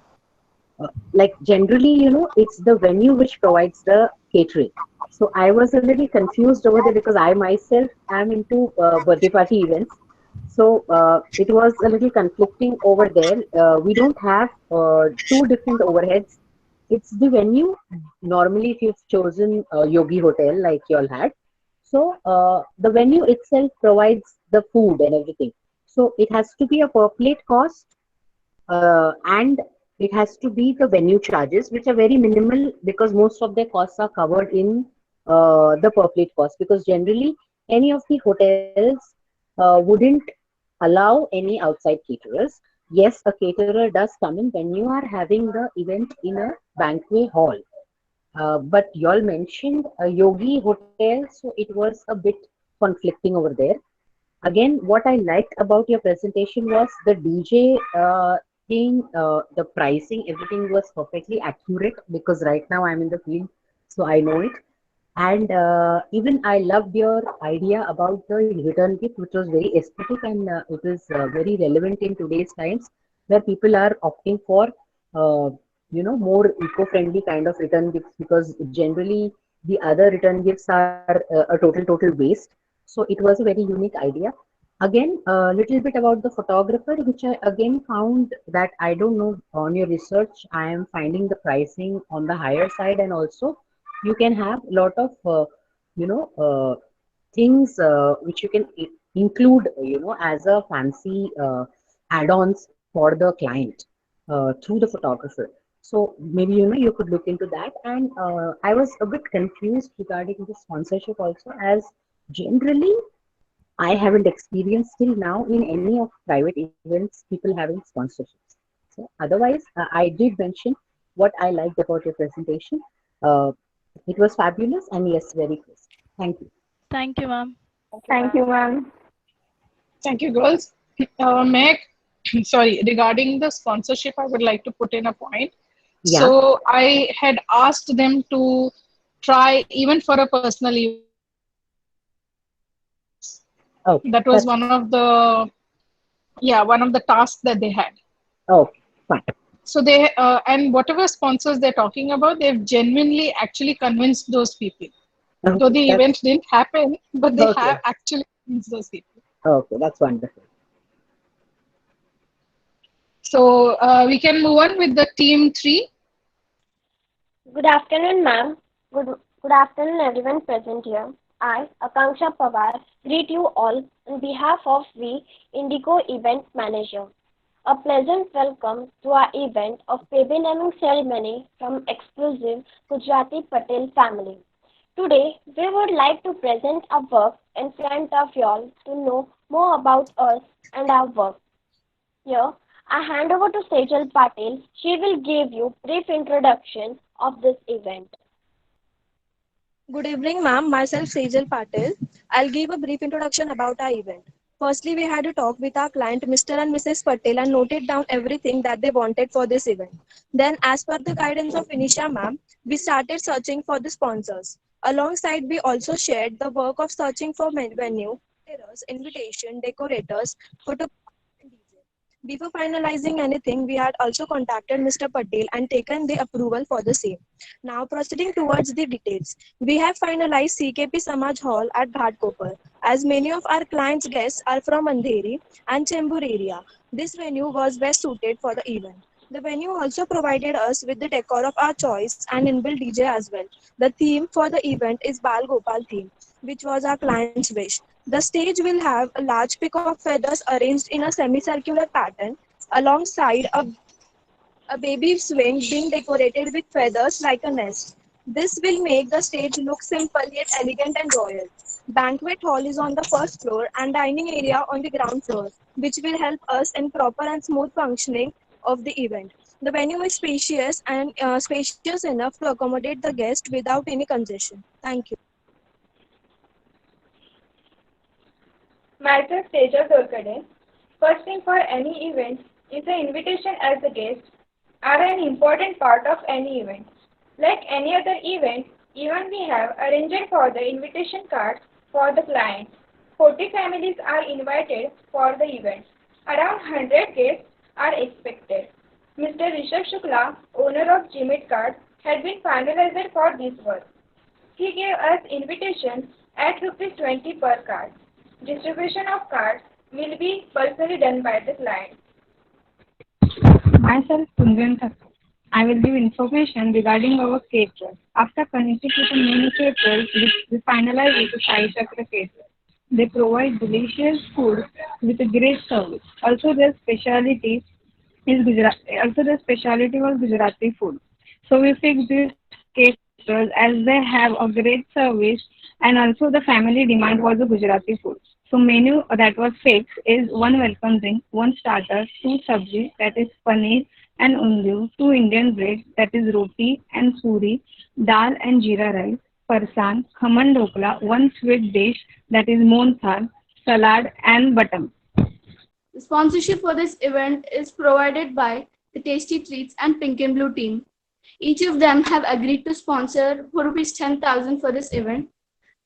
like generally, it's the venue which provides the catering. So I was a little confused over there because I myself am into birthday party events. So it was a little conflicting over there. We don't have two different overheads. It's the venue. Normally, if you've chosen Yogi Hotel like you all had, so the venue itself provides the food and everything. So it has to be a per plate cost, and it has to be the venue charges, which are very minimal because most of their costs are covered in the per plate cost. Because generally, any of the hotels wouldn't allow any outside caterers. Yes, a caterer does come in when you are having the event in a banquet hall. But y'all mentioned a Yogi Hotel, so it was a bit conflicting over there. Again, what I liked about your presentation was the DJ thing, the pricing, everything was perfectly accurate because right now I'm in the field, so I know it. And even I loved your idea about the return gift, which was very aesthetic and it is very relevant in today's times where people are opting for, more eco-friendly kind of return gifts because generally the other return gifts are a total waste. So it was a very unique idea. Again, a little bit about the photographer, which I again found that I don't know on your research, I am finding the pricing on the higher side and also you can have a lot of, things which you can include, as a fancy add-ons for the client through the photographer. So maybe, you could look into that. And I was a bit confused regarding the sponsorship also, as generally I haven't experienced till now in any of private events people having sponsorships. So otherwise, I did mention what I liked about your presentation. Uh, it was fabulous and yes, very crisp. Thank you. Thank you, ma'am. Thank you, ma'am. Thank you, girls. Meg, sorry, regarding the sponsorship, I would like to put in a point. Yeah. So I had asked them to try even for a personal event. Okay. That was one of the tasks that they had. Okay, fine. So they and whatever sponsors they're talking about, they've genuinely actually convinced those people. Though the That's event didn't happen, but they okay. have actually convinced those people. Okay, that's wonderful. So we can move on with the team 3. Good afternoon, ma'am. Good afternoon, everyone present here. I, Akanksha Pawar, greet you all on behalf of the Indigo Event Manager. A pleasant welcome to our event of baby naming ceremony from exclusive Gujarati Patel family. Today, we would like to present our work in front of y'all to know more about us and our work. Here, I hand over to Sejal Patel. She will give you brief introduction of this event. Good evening, ma'am. Myself, Sejal Patel. I'll give a brief introduction about our event. Firstly, we had a talk with our client, Mr. and Mrs. Patel, and noted down everything that they wanted for this event. Then, as per the guidance of Inisha ma'am, we started searching for the sponsors. Alongside, we also shared the work of searching for venue, caterers, invitation, decorators, photographers, and DJ. Before finalizing anything, we had also contacted Mr. Patel and taken the approval for the same. Now, proceeding towards the details, we have finalized CKP Samaj Hall at Ghatkopar. As many of our clients' guests are from Andheri and Chembur area, this venue was best suited for the event. The venue also provided us with the decor of our choice and inbuilt DJ as well. The theme for the event is Bal Gopal theme, which was our client's wish. The stage will have a large peak of feathers arranged in a semicircular pattern alongside a baby swing being decorated with feathers like a nest. This will make the stage look simple yet elegant and royal. Banquet hall is on the first floor and dining area on the ground floor, which will help us in proper and smooth functioning of the event. The venue is spacious and spacious enough to accommodate the guest without any congestion. Thank you. Myself, Teja Dorkade. First thing for any event is the invitation as the guest are an important part of any event. Like any other event, even we have arranged for the invitation cards for the clients. 40 families are invited for the event. Around 100 guests are expected. Mr. Rishabh Shukla, owner of Gmit Card, had been finalized for this work. He gave us invitation at ₹20 per card. Distribution of cards will be personally done by the client. Myself, Kunjan Thakur. I will give information regarding our caterers. After connecting with the main caterers, we finalize with the Sai Chakra caterers. They provide delicious food with a great service. Also, their specialty is Gujarati. Also, their specialty was Gujarati food. So we fixed these caterers as they have a great service, and also the family demand was a Gujarati food. So menu that was fixed is one welcome drink, one starter, two sabji that is paneer and undu, two Indian bread that is roti and puri, dal and jeera rice, farsan, khaman dhokla, one sweet dish that is moon thal, salad and button. The sponsorship for this event is provided by the Tasty Treats and Pink and Blue team. Each of them have agreed to sponsor for ₹10,000 for this event.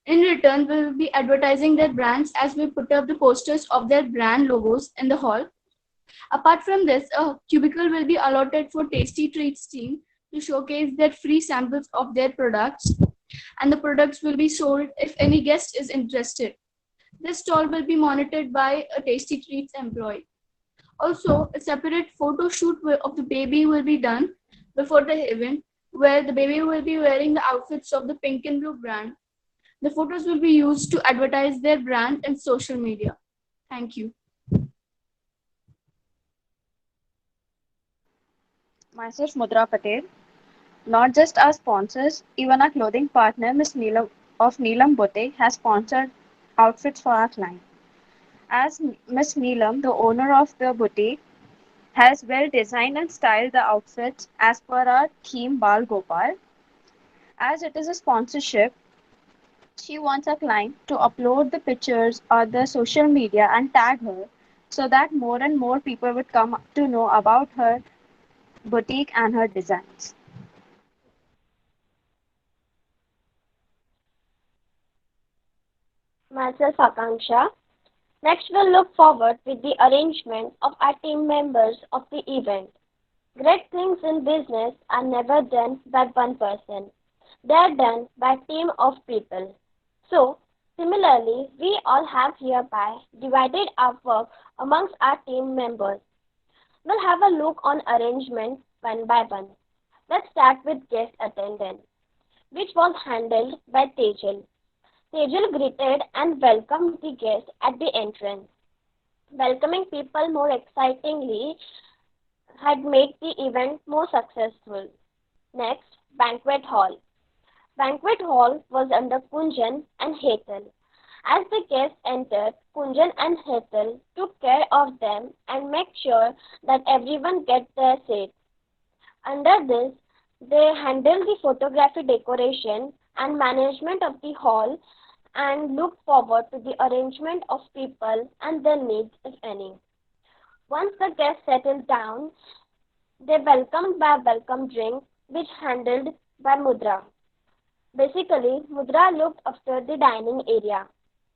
In return, we will be advertising their brands as we put up the posters of their brand logos in the hall. Apart from this, a cubicle will be allotted for Tasty Treats team to showcase their free samples of their products, and the products will be sold if any guest is interested. This stall will be monitored by a Tasty Treats employee. Also, a separate photo shoot of the baby will be done before the event, where the baby will be wearing the outfits of the Pink and Blue brand. The photos will be used to advertise their brand in social media. Thank you. Myself, Mudra Patel. Not just our sponsors, even our clothing partner, Miss Neelam of Neelam Bote, has sponsored outfits for our client. As Miss Neelam, the owner of the boutique, has well designed and styled the outfits as per our theme Bal Gopal. As it is a sponsorship, she wants a client to upload the pictures on the social media and tag her so that more and more people would come to know about her boutique and her designs. Myself, Akanksha. Next, we'll look forward with the arrangement of our team members of the event. Great things in business are never done by one person. They are done by a team of people. So, similarly, we all have hereby divided our work amongst our team members. We'll have a look on arrangement one by one. Let's start with guest attendance, which was handled by Tejal. Tejal greeted and welcomed the guests at the entrance. Welcoming people more excitingly had made the event more successful. Next, banquet hall. Banquet hall was under Kunjan and Hetal. As the guests entered, Kunjan and Hetal took care of them and made sure that everyone gets their seat. Under this, they handled the photography decoration and management of the hall and looked forward to the arrangement of people and their needs, if any. Once the guests settled down, they welcomed by a welcome drink, which handled by Mudra. Basically, Mudra looked after the dining area.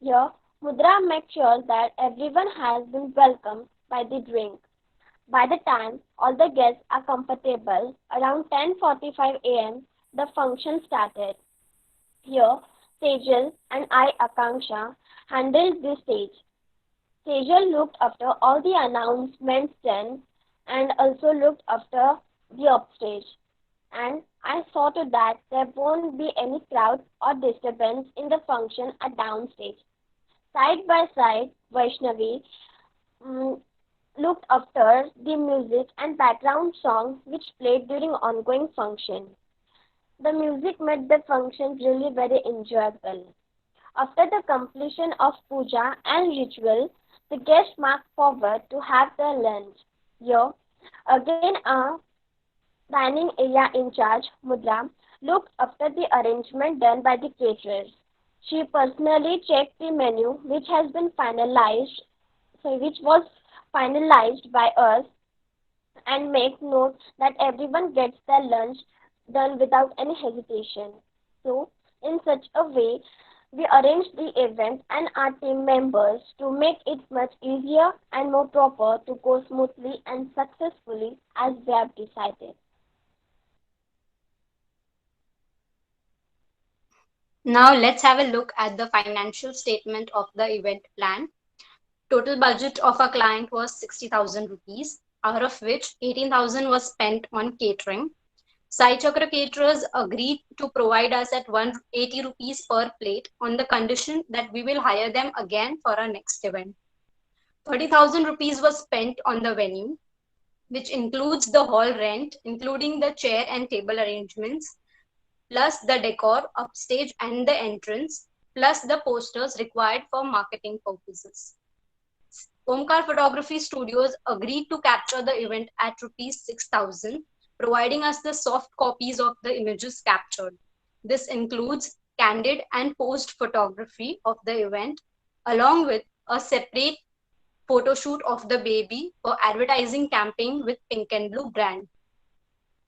Here, Mudra made sure that everyone has been welcomed by the drink. By the time all the guests are comfortable, around 10:45 a.m., the function started. Here, Sejal and I, Akanksha, handled the stage. Sejal looked after all the announcements then and also looked after the upstage. And I saw to that there won't be any crowd or disturbance in the function at downstage. Side by side, Vaishnavi mm, looked after the music and background songs which played during ongoing function. The music made the function really very enjoyable. After the completion of puja and ritual, the guests marched forward to have their lunch. Here, again our dining area in charge, Mudra, looked after the arrangement done by the caterers. She personally checked the menu which was finalized by us and make note that everyone gets their lunch done without any hesitation. So, in such a way, we arranged the event and our team members to make it much easier and more proper to go smoothly and successfully as we have decided. Now let's have a look at the financial statement of the event plan. Total budget of our client was 60,000 rupees, out of which 18,000 was spent on catering. Sai Chakra caterers agreed to provide us at 180 rupees per plate on the condition that we will hire them again for our next event. 30,000 rupees was spent on the venue, which includes the hall rent, including the chair and table arrangements, plus the decor, upstage and the entrance, plus the posters required for marketing purposes. Omkar Photography Studios agreed to capture the event at rupees 6,000, providing us the soft copies of the images captured. This includes candid and post photography of the event, along with a separate photo shoot of the baby for advertising campaign with Pink and Blue brand.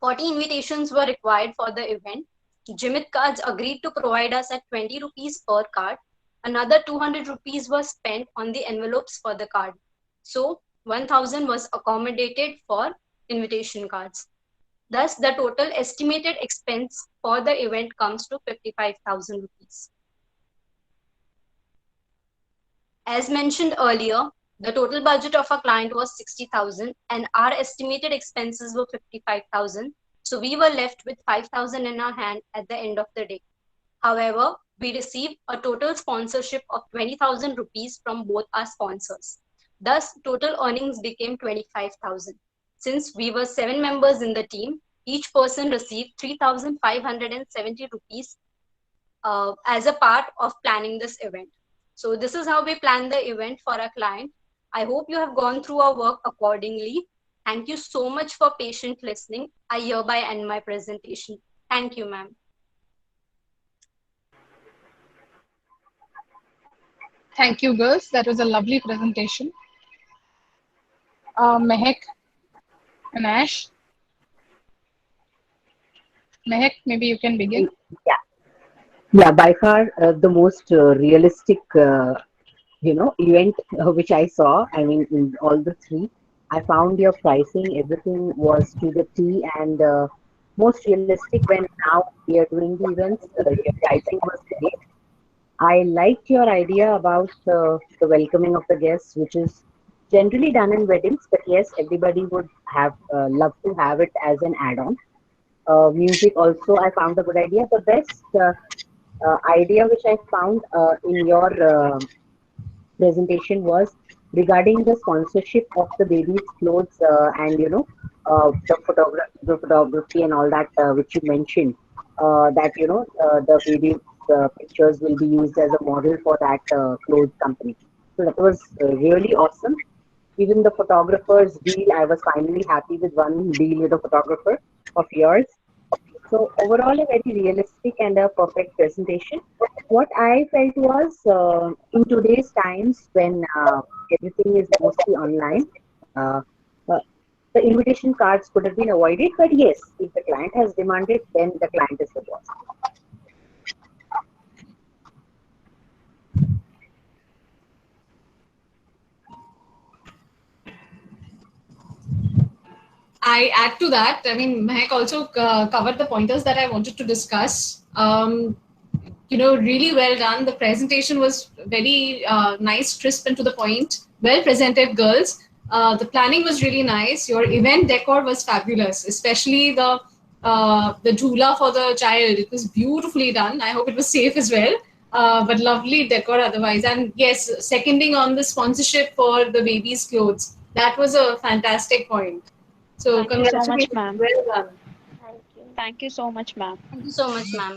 40 invitations were required for the event. Jimit cards agreed to provide us at 20 rupees per card. Another 200 rupees was spent on the envelopes for the card. So 1,000 was accommodated for invitation cards. Thus, the total estimated expense for the event comes to 55,000 rupees. As mentioned earlier, the total budget of our client was 60,000 and our estimated expenses were 55,000. So we were left with 5,000 in our hand at the end of the day. However, We received a total sponsorship of 20,000 rupees from both our sponsors. Thus, total earnings became 25,000. Since we were 7 members in the team, each person received 3,570 rupees as a part of planning this event. So this is how we plan the event for our client. I hope you have gone through our work accordingly. Thank you so much for patient listening. I hereby end my presentation. Thank you, ma'am. Thank you, girls. That was a lovely presentation. Mehak and Ash. Mehak, maybe you can begin. Yeah, yeah. By far, the most realistic, event which I saw. I mean, in all the three, I found your pricing, everything was to the T, and most realistic. When now we are doing the events, your pricing was great. I liked your idea about the welcoming of the guests, which is generally done in weddings, but yes, everybody would have love to have it as an add-on. Music also, I found a good idea. The best idea which I found in your presentation was regarding the sponsorship of the baby's clothes and the photography and all that which you mentioned that the baby's pictures will be used as a model for that clothes company. So that was really awesome. Even the photographer's deal, I was finally happy with one deal with a photographer of yours. So overall, a very realistic and a perfect presentation. What I felt was in today's times when everything is mostly online, uh, uh, the invitation cards could have been avoided. But yes, if the client has demanded, then the client is the boss. I add to that. I mean, Mehak also covered the pointers that I wanted to discuss. Really well done. The presentation was very nice, crisp, and to the point. Well presented, girls. The planning was really nice. Your event decor was fabulous, especially the jhula for the child. It was beautifully done. I hope it was safe as well. But lovely decor otherwise. And yes, seconding on the sponsorship for the baby's clothes. That was a fantastic point. So Thank you so much, congratulations. ma'am. Well done. Thank you so much, ma'am. Thank you so much, ma'am.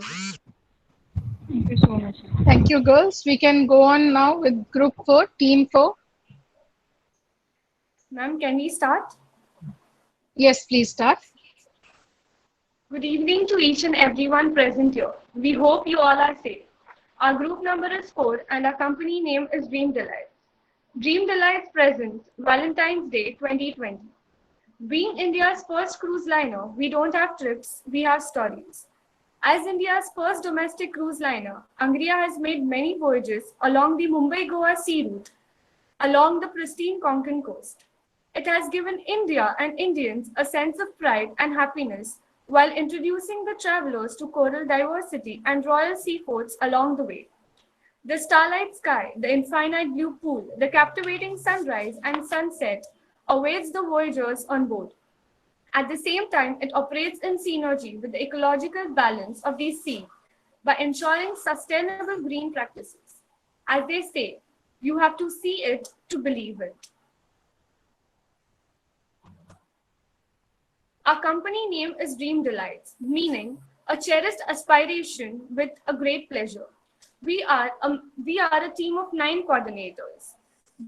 Thank you so much. Thank you, girls. We can go on now with group 4, team 4. Ma'am, can we start? Yes, please start. Good evening to each and everyone present here. We hope you all are safe. Our group number is 4 and our company name is Dream Delights. Dream Delights presents Valentine's Day 2020. Being India's first cruise liner, we don't have trips, we have stories. As India's first domestic cruise liner, Angria has made many voyages along the Mumbai-Goa sea route, along the pristine Konkan coast. It has given India and Indians a sense of pride and happiness while introducing the travelers to coral diversity and royal seaforts along the way. The starlight sky, the infinite blue pool, the captivating sunrise and sunset awaits the voyagers on board. At the same time, it operates in synergy with the ecological balance of the sea by ensuring sustainable green practices. As they say, you have to see it to believe it. Our company name is Dream Delights, meaning a cherished aspiration with a great pleasure. We are a team of 9 coordinators.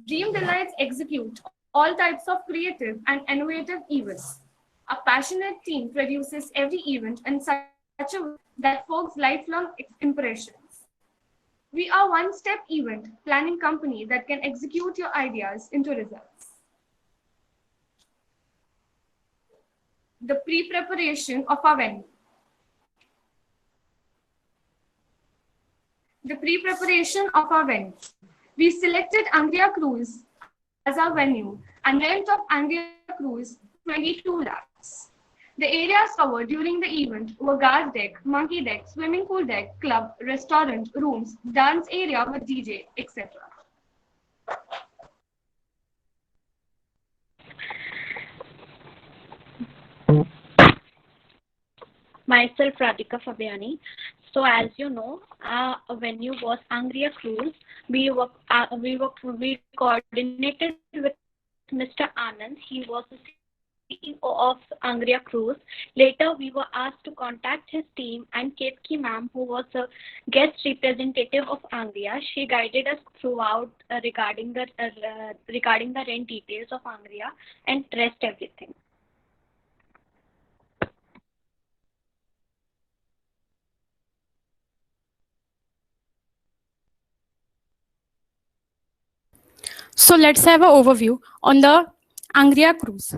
Dream Delights execute all types of creative and innovative events. A passionate team produces every event in such a way that folks lifelong impressions. We are one-step event planning company that can execute your ideas into results. The pre-preparation of our venue. The pre-preparation of our venue. We selected Angria Cruise as our venue and rent of Angria Cruise 22 lakhs. The areas covered during the event were guard deck, monkey deck, swimming pool deck, club, restaurant, rooms, dance area with DJ, etc. Myself, Radhika Fabiani. So as you know, our venue was Angria Cruise. We coordinated with Mr. Anand. He was the CEO of Angria Cruise. Later, we were asked to contact his team, and Ketki ma'am, who was a guest representative of Angria, she guided us throughout regarding the rent details of Angria and rest everything. So let's have an overview on the Angria cruise.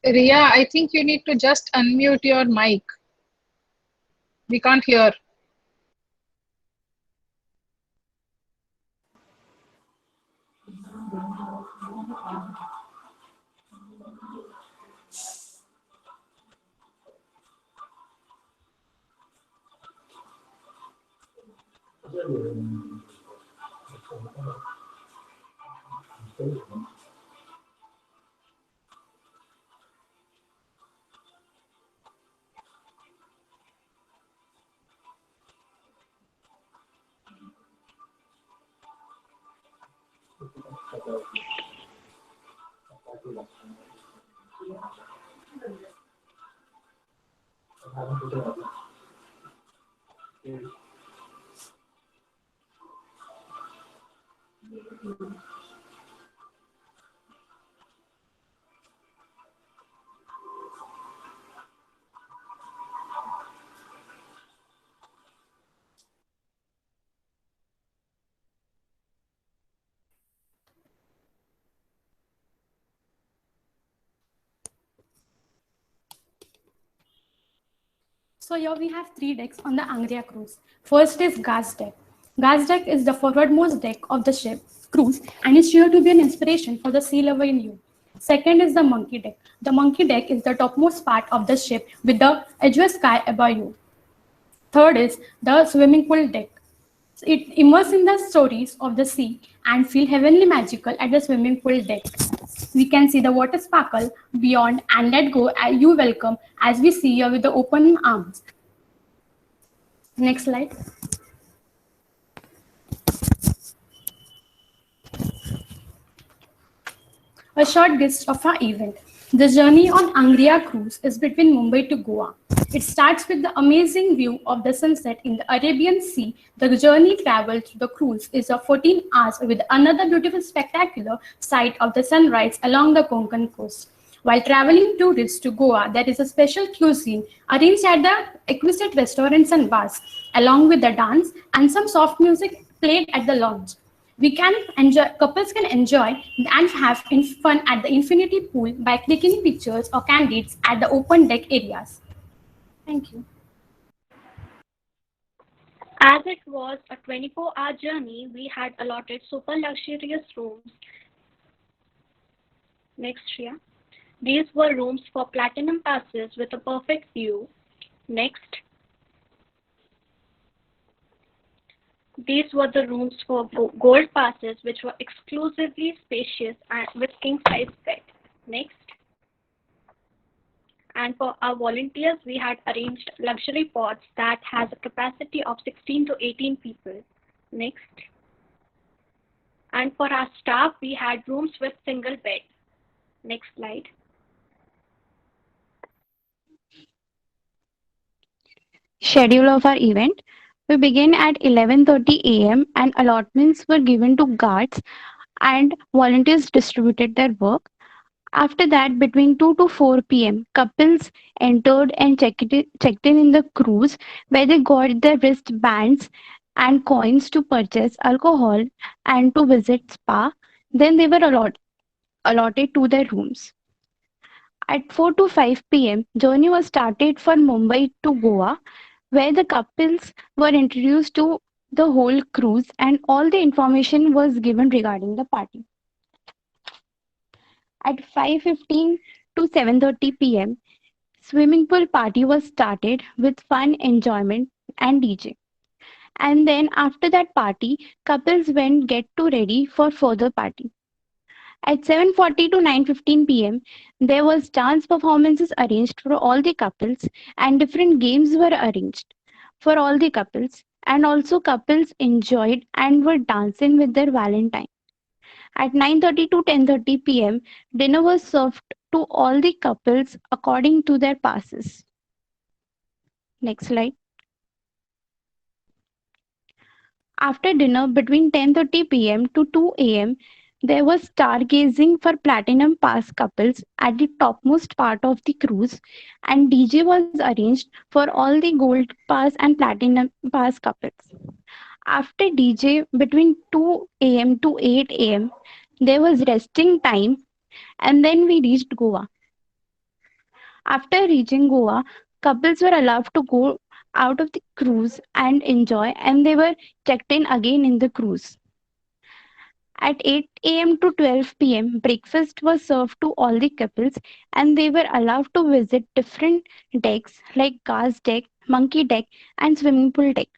Ria, I think you need to just unmute your mic. We can't hear. So here we have 3 decks on the Angria cruise. First is Gas deck. Gas deck is the forwardmost deck of the ship cruise and is sure to be an inspiration for the sea lover in you. Second is the Monkey deck. The Monkey deck is the topmost part of the ship with the edgeways sky above you. Third is the Swimming pool deck. It immerses in the stories of the sea and feel heavenly magical at the swimming pool deck. We can see the water sparkle beyond and let go you welcome as we see you with the open arms. Next slide. A short gist of our event. The journey on Angria cruise is between Mumbai to Goa. It starts with the amazing view of the sunset in the Arabian Sea. The journey traveled through the cruise is of 14 hours with another beautiful spectacular sight of the sunrise along the Konkan coast. While traveling tourists to Goa, there is a special cuisine arranged at the exquisite restaurants and bars, along with the dance and some soft music played at the lounge. Couples can enjoy and have fun at the infinity pool by clicking pictures or candidates at the open deck areas. Thank you. As it was a 24-hour journey, we had allotted super luxurious rooms. Next, Shreya. These were rooms for platinum passes with a perfect view. Next. These were the rooms for gold passes, which were exclusively spacious and with king-size bed. Next. And for our volunteers, we had arranged luxury pods that has a capacity of 16 to 18 people. Next. And for our staff, we had rooms with single bed. Next slide. Schedule of our event. We began at 11:30 a.m. and allotments were given to guards and volunteers distributed their work. After that, between 2 to 4 p.m., couples entered and checked in the cruise where they got their wristbands and coins to purchase alcohol and to visit spa. Then they were allotted to their rooms. At 4 to 5 p.m., journey was started for Mumbai to Goa, where the couples were introduced to the whole cruise and all the information was given regarding the party. At 5:15 to 7:30 p.m., swimming pool party was started with fun, enjoyment, and DJ. And then after that party, couples went get to ready for further party. At 7:40 to 9:15 p.m., there was dance performances arranged for all the couples and different games were arranged for all the couples and also couples enjoyed and were dancing with their Valentine. At 9:30 to 10:30 p.m., dinner was served to all the couples according to their passes. Next slide. After dinner between 10:30 p.m. to 2 a.m., there was stargazing for platinum pass couples at the topmost part of the cruise, and DJ was arranged for all the gold pass and platinum pass couples. After DJ between 2 a.m. to 8 a.m., there was resting time, and then we reached Goa. After reaching Goa, couples were allowed to go out of the cruise and enjoy, and they were checked in again in the cruise. At 8 a.m. to 12 p.m., breakfast was served to all the couples, and they were allowed to visit different decks like gas deck, monkey deck, and swimming pool deck.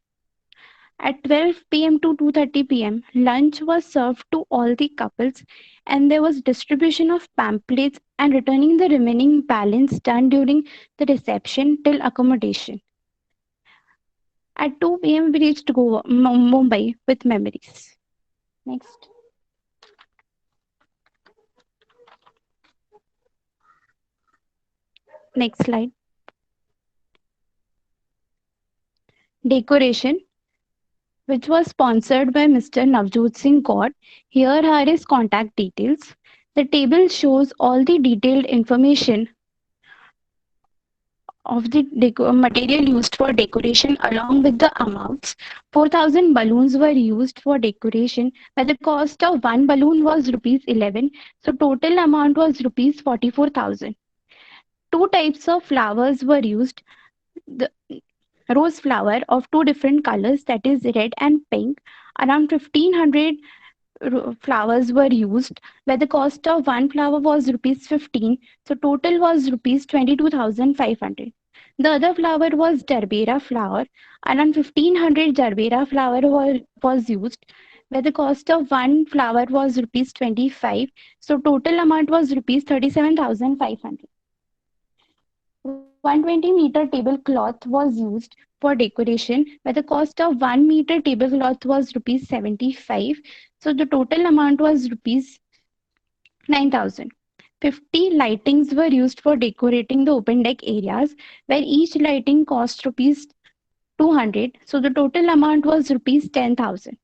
At 12 p.m. to 2:30 p.m., lunch was served to all the couples, and there was distribution of pamphlets and returning the remaining balance done during the reception till accommodation. At 2 p.m., we reached Goa, Mumbai with memories. Next. Next slide. Decoration, which was sponsored by Mr. Navjot Singh Gaur. Here are his contact details. The table shows all the detailed information of the material used for decoration along with the amounts. 4,000 balloons were used for decoration, where the cost of one balloon was rupees 11. So total amount was rupees 44,000. Two types of flowers were used. The rose flower of two different colors, that is red and pink. Around 1,500 flowers were used, where the cost of one flower was rupees 15. So total was rupees 22,500. The other flower was Jarbera flower. Around 1,500 Jarbera flower was used, where the cost of one flower was rupees 25. So total amount was rupees 37,500. 120-meter tablecloth was used for decoration, where the cost of 1 meter tablecloth was rupees 75. So the total amount was rupees 9,000. 50 lightings were used for decorating the open deck areas, where each lighting cost rupees 200. So the total amount was rupees 10,000.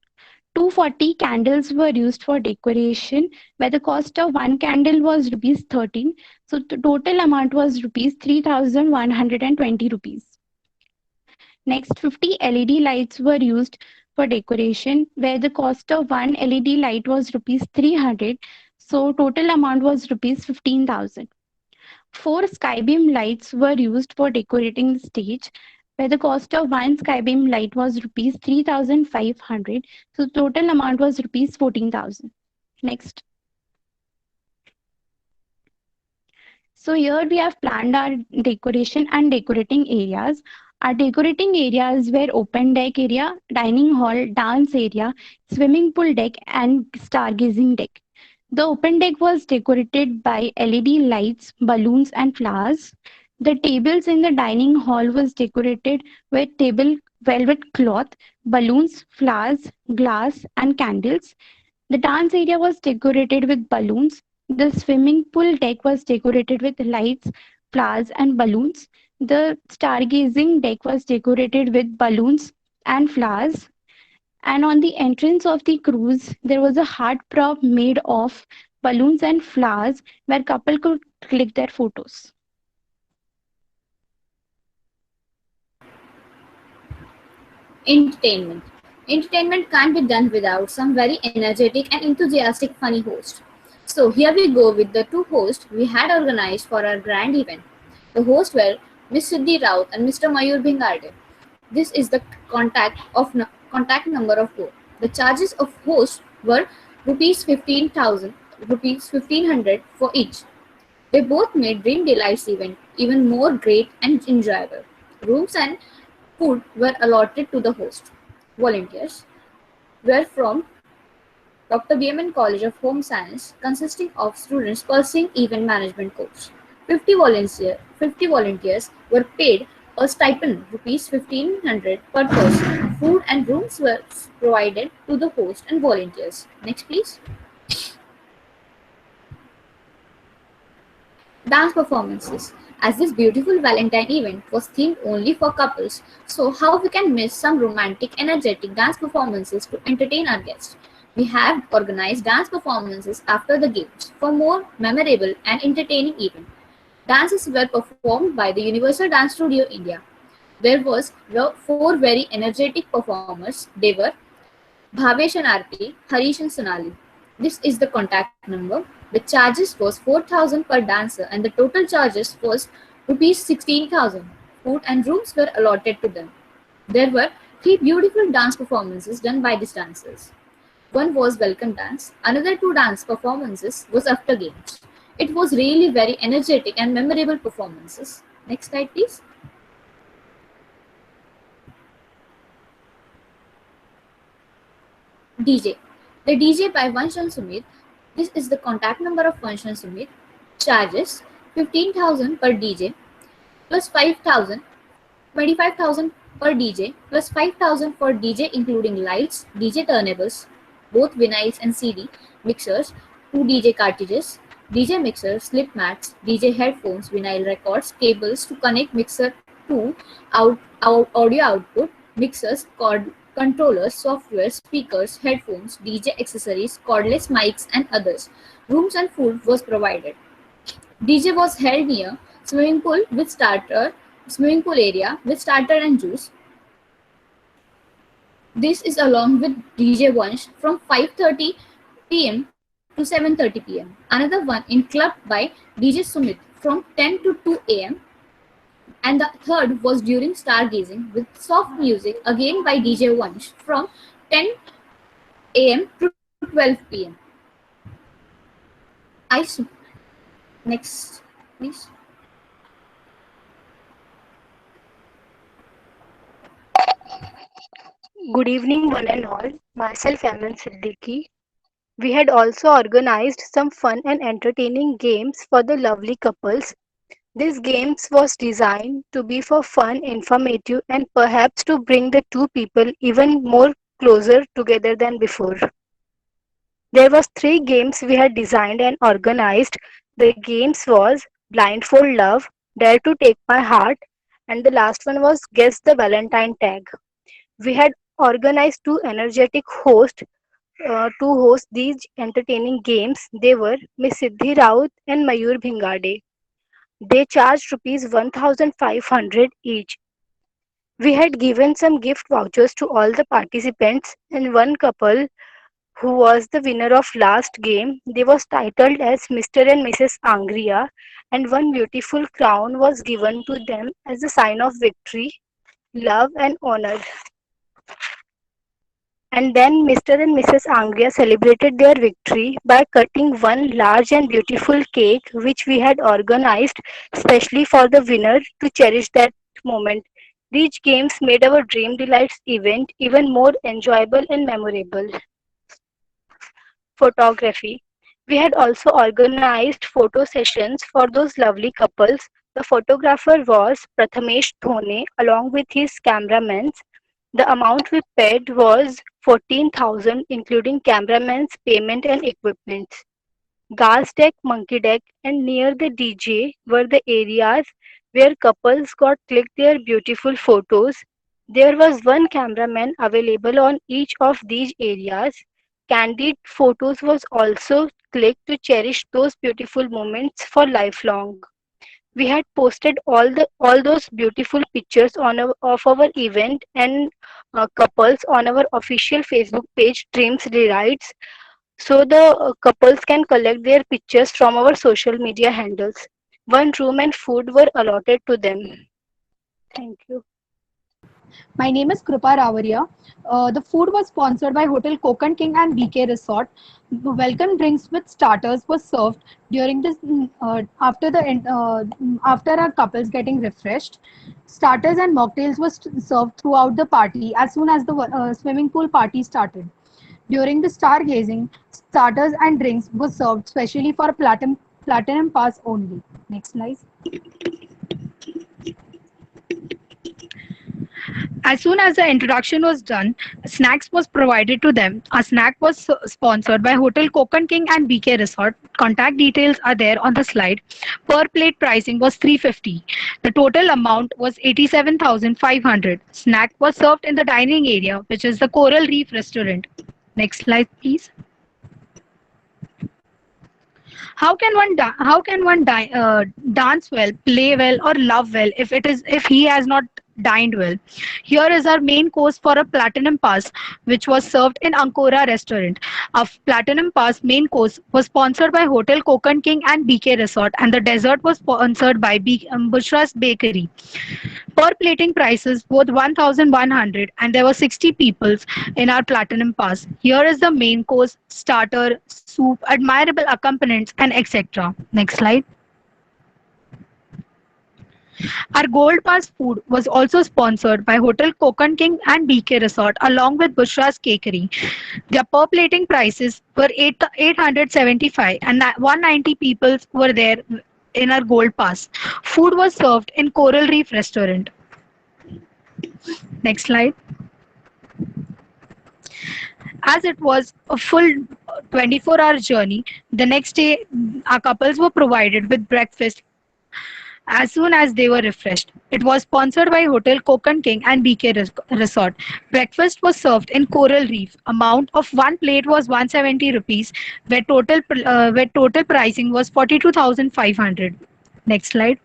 240 candles were used for decoration, where the cost of one candle was rupees 13. So the total amount was rupees 3,120 rupees. Next, 50 LED lights were used for decoration, where the cost of one LED light was rupees 300. So total amount was rupees 15,000. 4 skybeam lights were used for decorating the stage, where the cost of one skybeam light was rupees 3,500. So total amount was rupees 14,000. Next. So here we have planned our decoration and decorating areas. Our decorating areas were open deck area, dining hall, dance area, swimming pool deck, and stargazing deck. The open deck was decorated by LED lights, balloons, and flowers. The tables in the dining hall was decorated with table velvet cloth, balloons, flowers, glass, and candles. The dance area was decorated with balloons. The swimming pool deck was decorated with lights, flowers, and balloons. The stargazing deck was decorated with balloons and flowers. And on the entrance of the cruise, there was a heart prop made of balloons and flowers where couple could click their photos. Entertainment. Entertainment can't be done without some very energetic and enthusiastic funny host. So here we go with the two hosts we had organized for our grand event. The hosts were Miss Siddhi Raut and Mr. Mayur Bhingarde. This is the contact number of both. The charges of host were rupees 15,000, rupees 1,500 for each. They both made Dream Delights event even more great and enjoyable. Rooms and food were allotted to the host. Volunteers were from Dr. BMN College of Home Science, consisting of students pursuing event management course. 50 volunteers were paid a stipend rupees 1,500 per person. Food and rooms were provided to the host and volunteers. Next, please. Dance performances. As this beautiful Valentine event was themed only for couples, so how we can miss some romantic, energetic dance performances to entertain our guests? We have organized dance performances after the games for more memorable and entertaining event. Dances were performed by the Universal Dance Studio India. Were four very energetic performers. They were Bhavesh and Arti, Harish and Sonali. This is the contact number. The charges was 4,000 per dancer and the total charges was rupees 16,000. Food and rooms were allotted to them. There were three beautiful dance performances done by these dancers. One was welcome dance, another two dance performances was after games. It was really very energetic and memorable performances. Next slide please. DJ. The DJ by Vansh and Sumit. This is the contact number of Vansh and Sumit. Charges 15,000 per DJ plus 5,000, 25,000 per DJ plus 5,000 for DJ including lights, DJ turnables, both vinyls and CD, mixers, two DJ cartridges, DJ mixer, slip mats, DJ headphones, vinyl records, cables to connect mixer to audio output, mixers, controllers, software, speakers, headphones, DJ accessories, cordless mics, and others. Rooms and food was provided. DJ was held near swimming pool area with starter and juice. This is along with DJ Vansh from 5:30 p.m. to 7:30 p.m. Another one in club by DJ Sumit from 10 to 2 a.m. And the third was during stargazing with soft music again by DJ Vansh from 10 a.m. to 12 p.m. Next, please. Good evening, one and all. Myself, Aman Siddiqui. We had also organized some fun and entertaining games for the lovely couples. These games was designed to be for fun, informative, and perhaps to bring the two people even more closer together than before. There was three games we had designed and organized. The games was Blindfold Love, Dare to Take My Heart, and the last one was Guess the Valentine Tag. We had organized two energetic hosts to host these entertaining games. They were Miss Siddhi Raut and Mayur Bhingarde. They charged rupees 1,500 each. We had given some gift vouchers to all the participants, and one couple who was the winner of last game, they was titled as Mr. and Mrs. Angria, and one beautiful crown was given to them as a sign of victory, love and honor. And then Mr. and Mrs. Angria celebrated their victory by cutting one large and beautiful cake which we had organized specially for the winner to cherish that moment. These games made our Dream Delights event even more enjoyable and memorable. Photography. We had also organized photo sessions for those lovely couples. The photographer was Prathamesh Dhone along with his cameramen. The amount we paid was 14,000 including cameraman's payment and equipment. Gas deck, monkey deck and near the DJ were the areas where couples got clicked their beautiful photos. There was one cameraman available on each of these areas. Candid photos was also clicked to cherish those beautiful moments for lifelong. We had posted all those beautiful pictures of our event and couples on our official Facebook page Dreams Rewrites, so the couples can collect their pictures from our social media handles. One room and food were allotted to them. Thank you. My name is Krupa Ravaria. The food was sponsored by Hotel Kokan King and BK Resort. The welcome drinks with starters was served during this after our couples getting refreshed. Starters and mocktails was served throughout the party as soon as the swimming pool party started. During the stargazing, starters and drinks were served specially for platinum pass only. Next slide. As soon as the introduction was done, snacks was provided to them. A snack was sponsored by Hotel Kokan King and BK Resort. Contact details are there on the slide. Per plate pricing was 350. The total amount was 87,500. Snack was served in the dining area, which is the Coral Reef restaurant. Next slide, please. How can one dance well, play well, or love well if he has not dined well? Here is our main course for a platinum pass, which was served in Ancora restaurant. A platinum pass main course was sponsored by Hotel Kokan King and BK Resort, and the dessert was sponsored by Bushra's Bakery. Per plating prices both 1,100, and there were 60 people in our platinum pass. Here is the main course, starter, soup, admirable accompaniments, and etc. Next slide. Our Gold Pass food was also sponsored by Hotel Kokan King and BK Resort along with Bushra's Bakery. Their per plating prices were 875 and 190 people were there in our Gold Pass. Food was served in Coral Reef restaurant. Next slide. As it was a full 24-hour journey, the next day our couples were provided with breakfast as soon as they were refreshed. It was sponsored by Hotel Kokan King and BK Resort. Breakfast was served in Coral Reef. Amount of one plate was 170 rupees, where total pricing was 42,500. Next slide.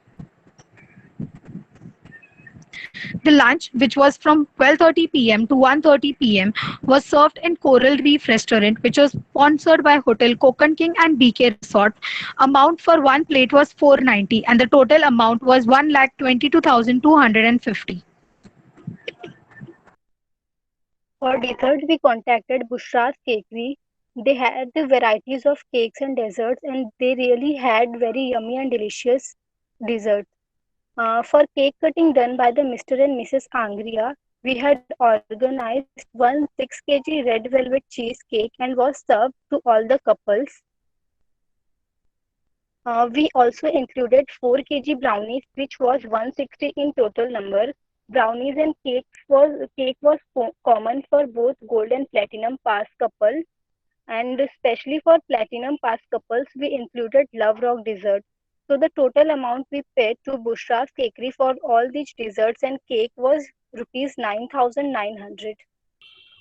The lunch, which was from 12:30 p.m. to 1:30 p.m., was served in Coral Reef restaurant, which was sponsored by Hotel Kokan King and BK Resort. Amount for one plate was 490, and the total amount was 1,22,250. For dessert, we contacted Bushra's Bakery. They had the varieties of cakes and desserts, and they really had very yummy and delicious desserts. For cake cutting done by the Mr. and Mrs. Angria, we had organized one 6 kg red velvet cheesecake and was served to all the couples. We also included 4 kg brownies, which was 160 in total number. Brownies and cake was common for both gold and platinum pass couples. And especially for platinum pass couples, we included Love Rock dessert. So the total amount we paid to Bushra's Bakery for all these desserts and cake was rupees 9,900.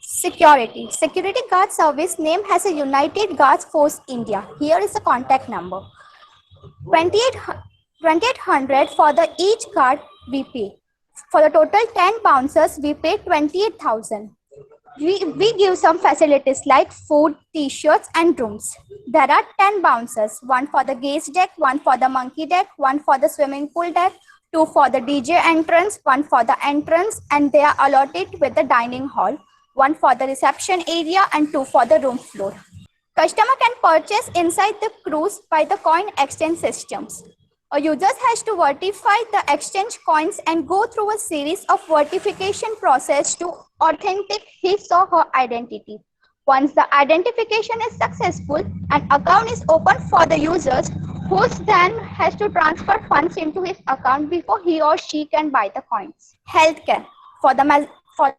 Security. Security Guard Service name has a United Guards Force India. Here is the contact number. 2800 for the each guard we pay. For the total 10 bouncers, we pay 28,000. We give some facilities like food, t-shirts and rooms. There are 10 bouncers, one for the gaze deck, one for the monkey deck, one for the swimming pool deck, two for the DJ entrance, one for the entrance, and they are allotted with the dining hall, one for the reception area and two for the room floor. Customer can purchase inside the cruise by the coin exchange systems. A user has to verify the exchange coins and go through a series of verification process to authenticate his or her identity. Once the identification is successful, an account is opened for the users, who then has to transfer funds into his account before he or she can buy the coins. Healthcare. For the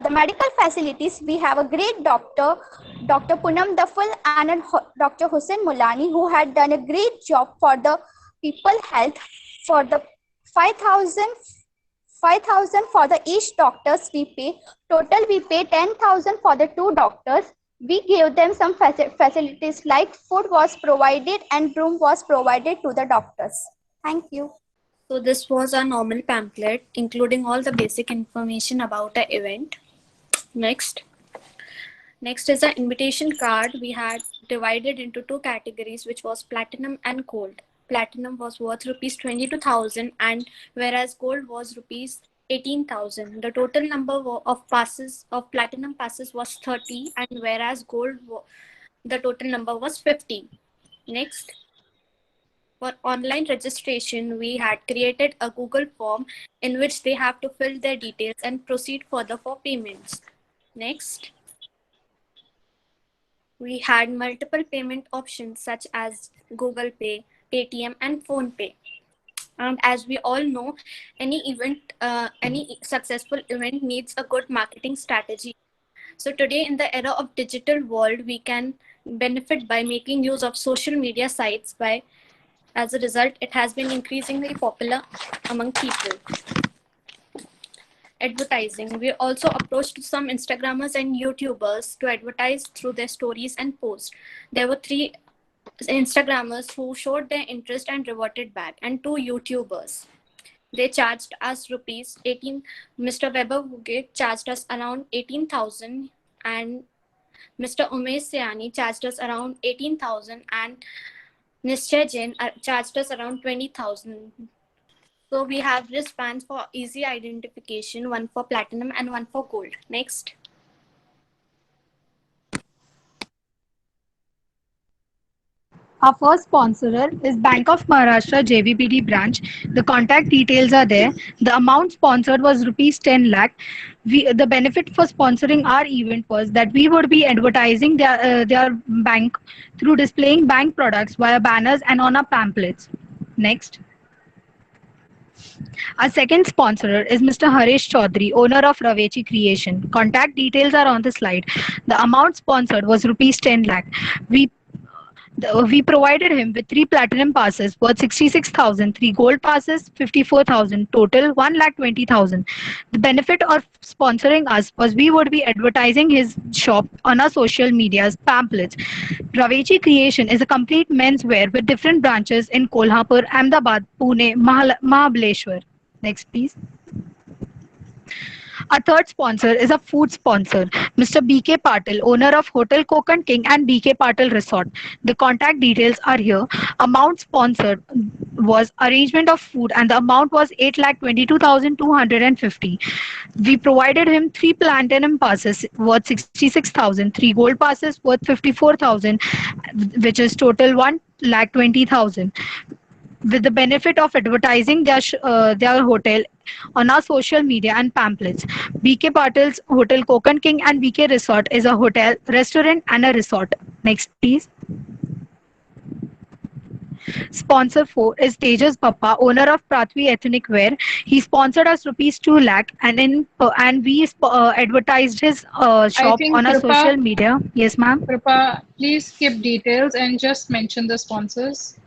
medical facilities, we have a great doctor, Dr. Poonam Dafal and Dr. Hussain Mulani, who had done a great job for the people health for the 5,000 for the each doctors we pay. Total we pay 10,000 for the 2 doctors. We gave them some facilities like food was provided and room was provided to the doctors. Thank you. So this was a normal pamphlet including all the basic information about the event. Next is an invitation card. We had divided into 2 categories, which was platinum and gold. Platinum was worth rupees 22,000 and whereas gold was rupees 18,000. The total number of platinum passes was 30 and whereas the total number was 50. Next, for online registration, we had created a Google form in which they have to fill their details and proceed further for payments. Next, we had multiple payment options such as Google Pay, Paytm, and PhonePe. And as we all know, any successful event needs a good marketing strategy. So today in the era of digital world, we can benefit by making use of social media sites. As a result, it has been increasingly popular among people. Advertising. We also approached some Instagrammers and YouTubers to advertise through their stories and posts. There were 3 Instagrammers who showed their interest and reverted back, and 2 YouTubers. They charged us rupees 18. Mr. Weber Wuge charged us around 18,000 and Mr. Umesh Sayani charged us around 18,000 and Nishchay Jain charged us around 20,000. So we have wristbands for easy identification, one for platinum and one for gold. Next. Our first sponsor is Bank of Maharashtra JVBD branch. The contact details are there. The amount sponsored was rupees 10 lakh. The benefit for sponsoring our event was that we would be advertising their bank through displaying bank products via banners and on our pamphlets. Next. Our second sponsor is Mr. Harish Chaudhary, owner of Ravechi Creation. Contact details are on the slide. The amount sponsored was rupees 10 lakh. We provided him with 3 platinum passes worth 66,000, 3 gold passes 54,000, total 1,20,000. The benefit of sponsoring us was we would be advertising his shop on our social media's pamphlets. Ravechi Creation is a complete menswear with different branches in Kolhapur, Ahmedabad, Pune, Mahabaleshwar. Next, please. Our third sponsor is a food sponsor, Mr. B.K. Patil, owner of Hotel Kokon King and B.K. Patil Resort. The contact details are here. Amount sponsored was arrangement of food and the amount was 8,22,250. We provided him 3 platinum passes worth 66,000, 3 gold passes worth 54,000, which is total 1,20,000. With the benefit of advertising their hotel on our social media and pamphlets. BK Patil's Hotel Kokon King and BK Resort is a hotel, restaurant and a resort. Next, please. Sponsor 4 is Tejas Bappa, owner of Prathvi Ethnic Wear. He sponsored us rupees 2 lakh and we advertised his shop on our social media. Yes, ma'am. Kripa, please skip details and just mention the sponsors.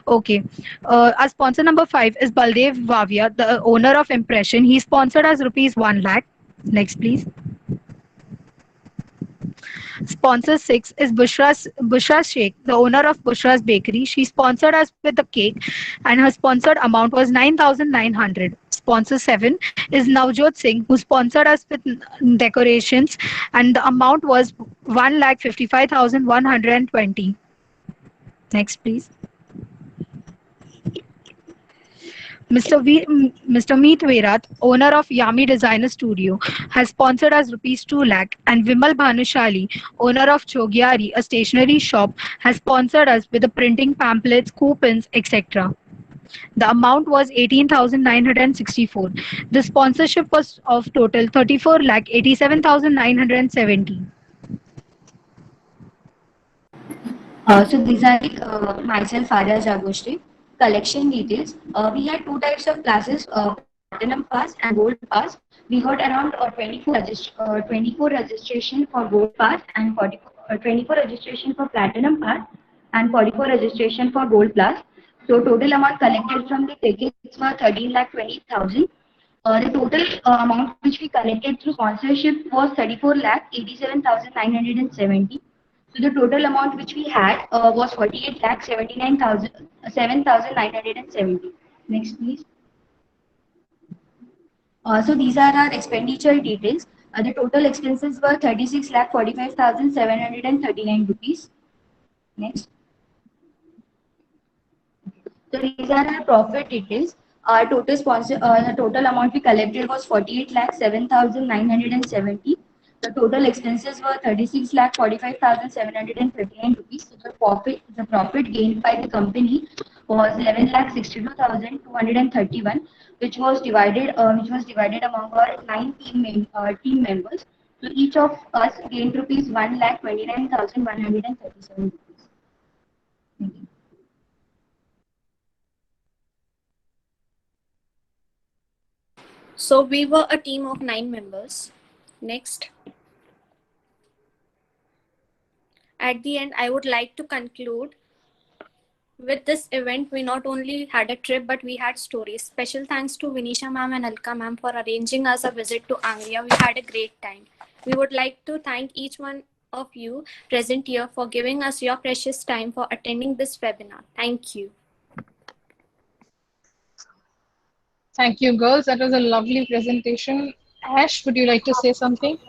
Okay. Our sponsor number 5 is Baldev Vavia, the owner of Impression. He sponsored us rupees 1 lakh. Next, please. Sponsor 6 is Bushra Sheikh, the owner of Bushra's Bakery. She sponsored us with a cake and her sponsored amount was 9,900. Sponsor 7 is Navjot Singh, who sponsored us with decorations and the amount was 1,55,120. Next, please. Mr. Meet Veerat, owner of Yami Designer Studio, has sponsored us rupees 2 lakh and Vimal Bhanushali, owner of Chogyari, a stationery shop, has sponsored us with the printing pamphlets, coupons, etc. The amount was 18,964. The sponsorship was of total 34 lakh 87,970. So these are myself, Arya Jagoshri. Collection details. We had 2 types of classes, Platinum Pass and Gold Pass. We got around 24 registration for Gold Pass and 24 registration for Platinum Pass and 44 registration for Gold Pass. So total amount collected from the tickets were 13 lakh 20,000. The total amount which we collected through sponsorship was 34 lakh 87,970. So the total amount which we had was 48 lakh 7,970. Next, please. So these are our expenditure details. The total expenses were 36 lakh 45,739 rupees. Next. So these are our profit details. Our the total amount we collected was 48 lakh 7,970. The total expenses were 36 lakh 45,739 rupees. So the profit gained by the company was 11 lakh 62,231, which was divided among our team members. So each of us gained rupees 1 lakh 29,137 rupees. Thank you. So we were a team of 9 members. Next. At the end, I would like to conclude with this event. We not only had a trip, but we had stories. Special thanks to Vinisha ma'am and Alka ma'am for arranging us a visit to Angria. We had a great time. We would like to thank each one of you present here for giving us your precious time for attending this webinar. Thank you. Thank you, girls. That was a lovely presentation. Ash, would you like to say something?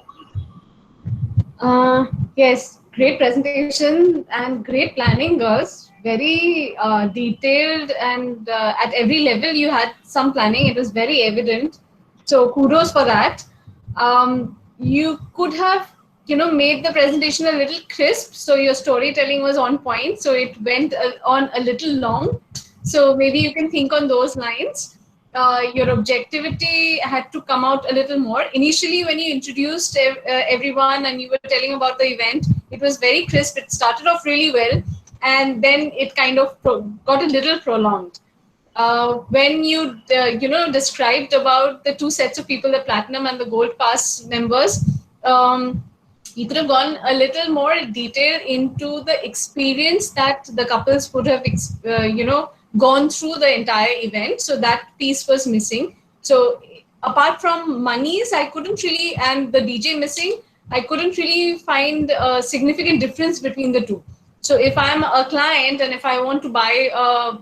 Yes, great presentation and great planning, girls. Very detailed, and at every level you had some planning. It was very evident. So kudos for that. You could have, made the presentation a little crisp. So your storytelling was on point. So it went on a little long. So maybe you can think on those lines. Your objectivity had to come out a little more. Initially, when you introduced everyone and you were telling about the event, it was very crisp. It started off really well, and then it kind of got a little prolonged. When you described about the two sets of people, the platinum and the gold pass members, you could have gone a little more detail into the experience that the couples would have gone through the entire event. So that piece was missing. So apart from monies, I couldn't really, and the DJ missing, I couldn't really find a significant difference between the two. So if I'm a client and if I want to buy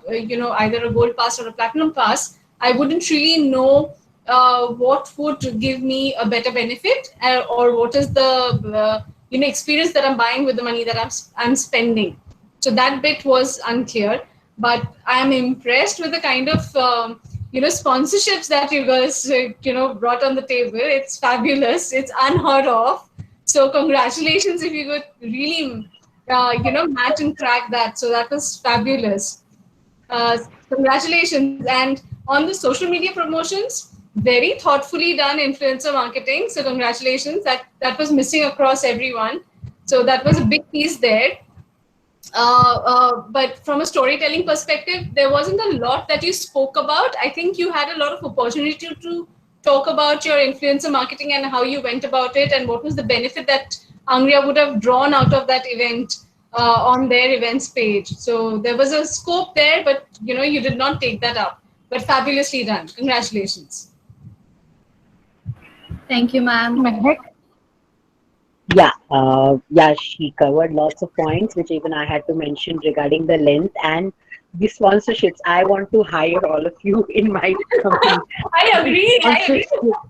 either a gold pass or a platinum pass, I wouldn't really know what would give me a better benefit, or what is the experience that I'm buying with the money that I'm spending. So that bit was unclear. But I am impressed with the kind of sponsorships that you guys brought on the table. It's fabulous. It's unheard of. So congratulations if you could really match and crack that. So that was fabulous. Congratulations. And on the social media promotions, very thoughtfully done influencer marketing. So congratulations. That was missing across everyone. So that was a big piece there. But from a storytelling perspective, there wasn't a lot that you spoke about. I think you had a lot of opportunity to talk about your influencer marketing and how you went about it and what was the benefit that Angria would have drawn out of that event on their events page. So there was a scope there, but you did not take that up. But fabulously done. Congratulations. Thank you, ma'am. Yeah, she covered lots of points, which even I had to mention regarding the length and the sponsorships. I want to hire all of you in my company. I agree.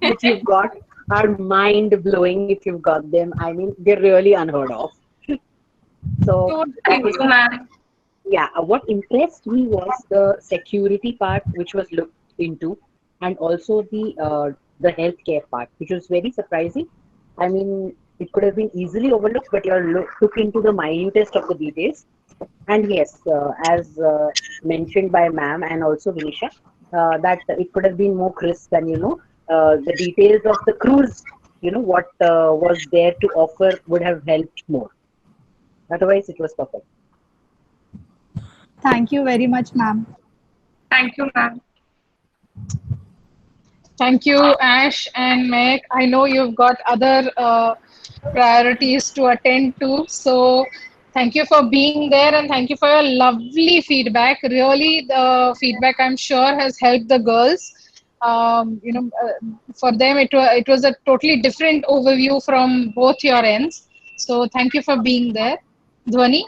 Which you've got are mind blowing if you've got them. I mean, they're really unheard of. So, what impressed me was the security part, which was looked into, and also the healthcare part, which was very surprising. I mean, it could have been easily overlooked, but you took into the minutest of the details. And yes, as mentioned by ma'am and also Vinisha, that it could have been more crisp than the details of the cruise. What was there to offer would have helped more. Otherwise, it was perfect. Thank you very much, ma'am. Thank you, ma'am. Thank you, Ash and Meg. I know you've got other priorities to attend to. So Thank you for being there and thank you for your lovely feedback. Really, the feedback I'm sure has helped the girls. For them, it was a totally different overview from both your ends. So, thank you for being there. Dhwani?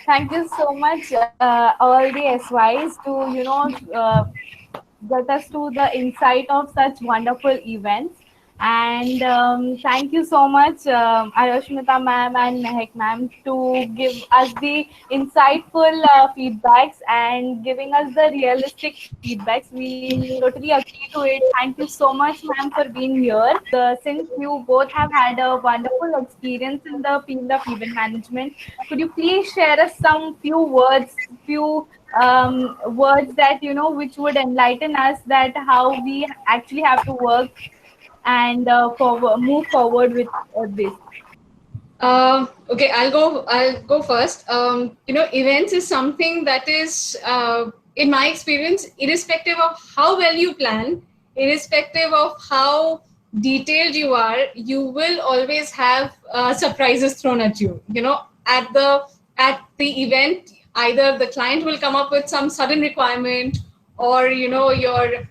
Thank you so much, all the SYs, to get us to the insight of such wonderful events. And thank you so much, Ayoshmita ma'am and Mehak ma'am, to give us the insightful feedbacks and giving us the realistic feedbacks. We totally agree to it. Thank you so much, ma'am, for being here. Since you both have had a wonderful experience in the field of event management, could you please share us some few words that which would enlighten us that how we actually have to work and move forward with this? Okay, I'll go first. Events is something that is, in my experience, irrespective of how well you plan, irrespective of how detailed you are, you will always have surprises thrown at you. At the event, either the client will come up with some sudden requirement, or your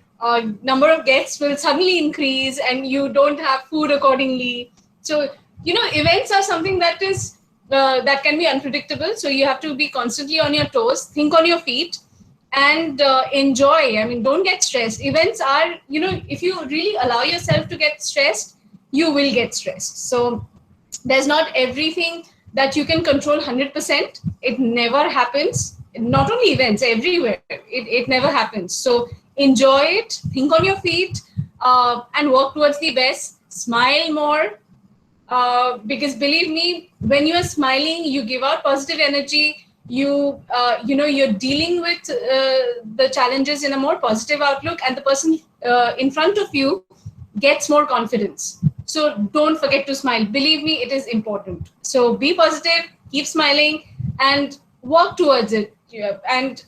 number of guests will suddenly increase and you don't have food accordingly. So events are something that is that can be unpredictable. So you have to be constantly on your toes, think on your feet, and enjoy. I mean, don't get stressed. Events are, if you really allow yourself to get stressed, you will get stressed. So there's not everything that you can control 100%. It never happens. Not only events, everywhere. It never happens. So enjoy it, think on your feet, and work towards the best. Smile more. Because believe me, when you are smiling, you give out positive energy. You're dealing with the challenges in a more positive outlook, and the person in front of you gets more confidence. So don't forget to smile. Believe me, it is important. So be positive, keep smiling, and work towards it. And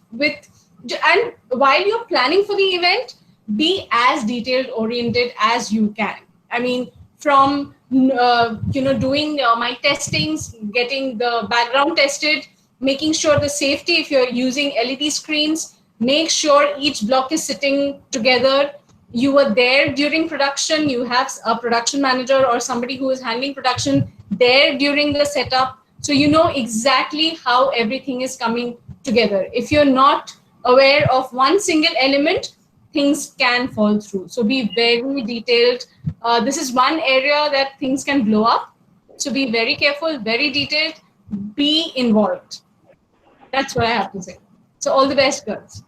while you're planning for the event, be as detailed oriented as you can. I mean, from doing my testings, getting the background tested, making sure the safety, if you're using LED screens, make sure each block is sitting together. You were there during production, you have a production manager or somebody who is handling production there during the setup. So you know exactly how everything is coming together. If you're not aware of one single element, things can fall through. So be very detailed. This is one area that things can blow up. So be very careful, very detailed, be involved. That's what I have to say. So all the best, girls.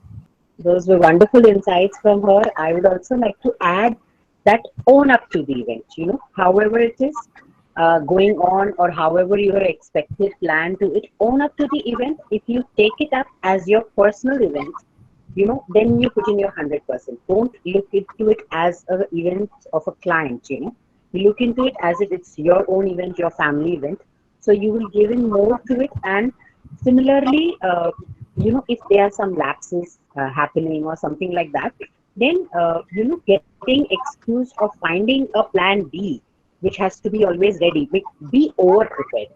Those were wonderful insights from her. I would also like to add that own up to the event, however it is going on, or however your expected plan to it, own up to the event. If you take it up as your personal event, then you put in your 100%. Don't look into it as an event of a client, You look into it as if it's your own event, your family event. So you will give in more to it. And similarly, if there are some lapses happening or something like that, then, getting excuse of finding a plan B, which has to be always ready. Be over prepared,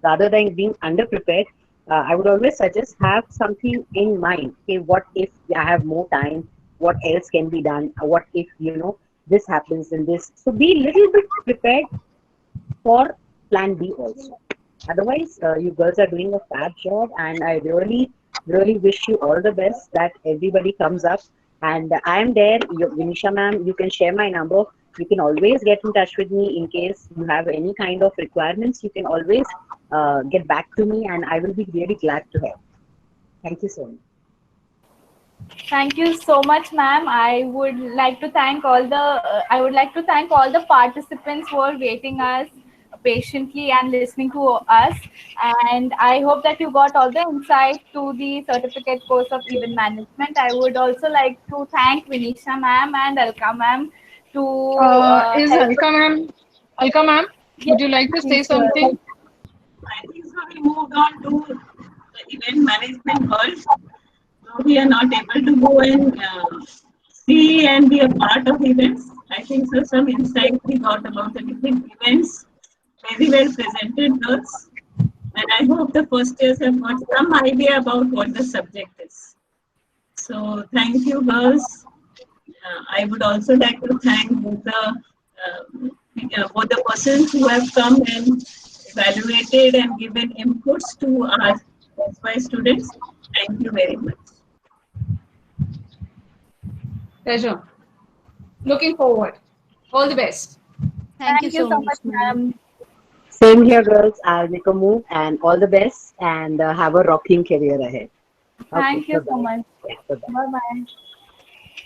rather than being under prepared. I would always suggest have something in mind. Okay, what if I have more time? What else can be done? What if this happens and this? So be a little bit prepared for plan B also. Otherwise, you girls are doing a fab job, and I really, really wish you all the best. That everybody comes up, and I am there. Vinisha ma'am, you can share my number. You can always get in touch with me in case you have any kind of requirements. You can always get back to me, and I will be really glad to help. Thank you so much. Thank you so much, ma'am. I would like to thank all the participants who are waiting us patiently and listening to us. And I hope that you got all the insight to the certificate course of event management. I would also like to thank Vinisha ma'am and Alka ma'am to Is Alka ma'am? Yes, would you like to say something? I think so. We moved on to the event management world. So we are not able to go and see and be a part of events. I think so some insight we got about the different events. Very well presented, girls. And I hope the first years have got some idea about what the subject is. So thank you, girls. I would also like to thank both the persons who have come and evaluated and given inputs to our SY students. Thank you very much. Pleasure. Looking forward. All the best. Thank you so much, ma'am. Same here, girls. I'll make a move and all the best and have a rocking career ahead. Thank you so much. Bye-bye.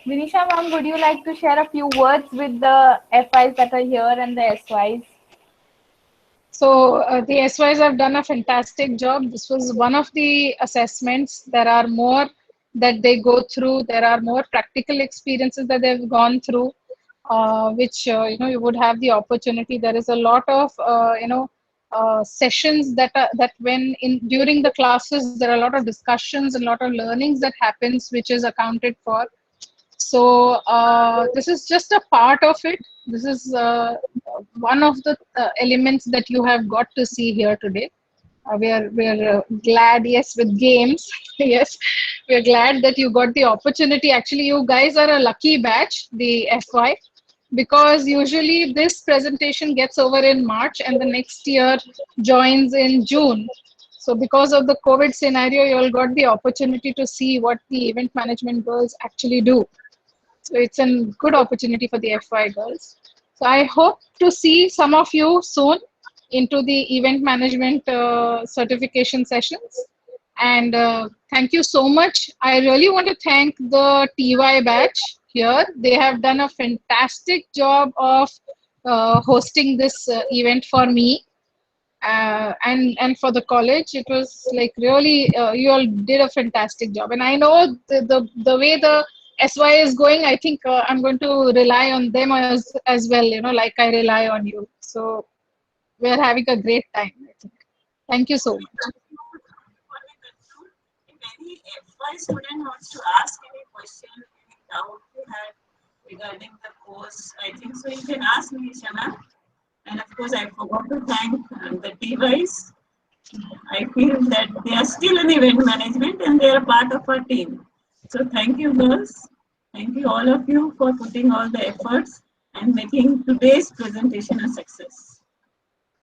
Vinisha ma'am, would you like to share a few words with the FIs that are here and the SYs? So the SYs have done a fantastic job. This was one of the assessments. There are more that they go through. There are more practical experiences that they've gone through, which you would have the opportunity. There is a lot of sessions that when during the classes there are a lot of discussions, a lot of learnings that happens, which is accounted for. So this is just a part of it. This is one of the elements that you have got to see here today. We are glad, yes, with games. Yes, we are glad that you got the opportunity. Actually, you guys are a lucky batch, the FY, because usually this presentation gets over in March and the next year joins in June. So because of the COVID scenario, you all got the opportunity to see what the event management girls actually do. So it's a good opportunity for the FY girls. So I hope to see some of you soon into the event management certification sessions. And thank you so much. I really want to thank the TY batch here. They have done a fantastic job of hosting this event for me. And for the college, it was like really, you all did a fantastic job. And I know the way the SY is going, I think I'm going to rely on them as well, like I rely on you. So we're having a great time, I think. Thank you so much. If any FY student wants to ask any question, any doubt you have regarding the course, I think so you can ask me, Shana. And of course, I forgot to thank the TYs. I feel that they are still in event management and they are a part of our team. So thank you, girls. Thank you, all of you, for putting all the efforts and making today's presentation a success.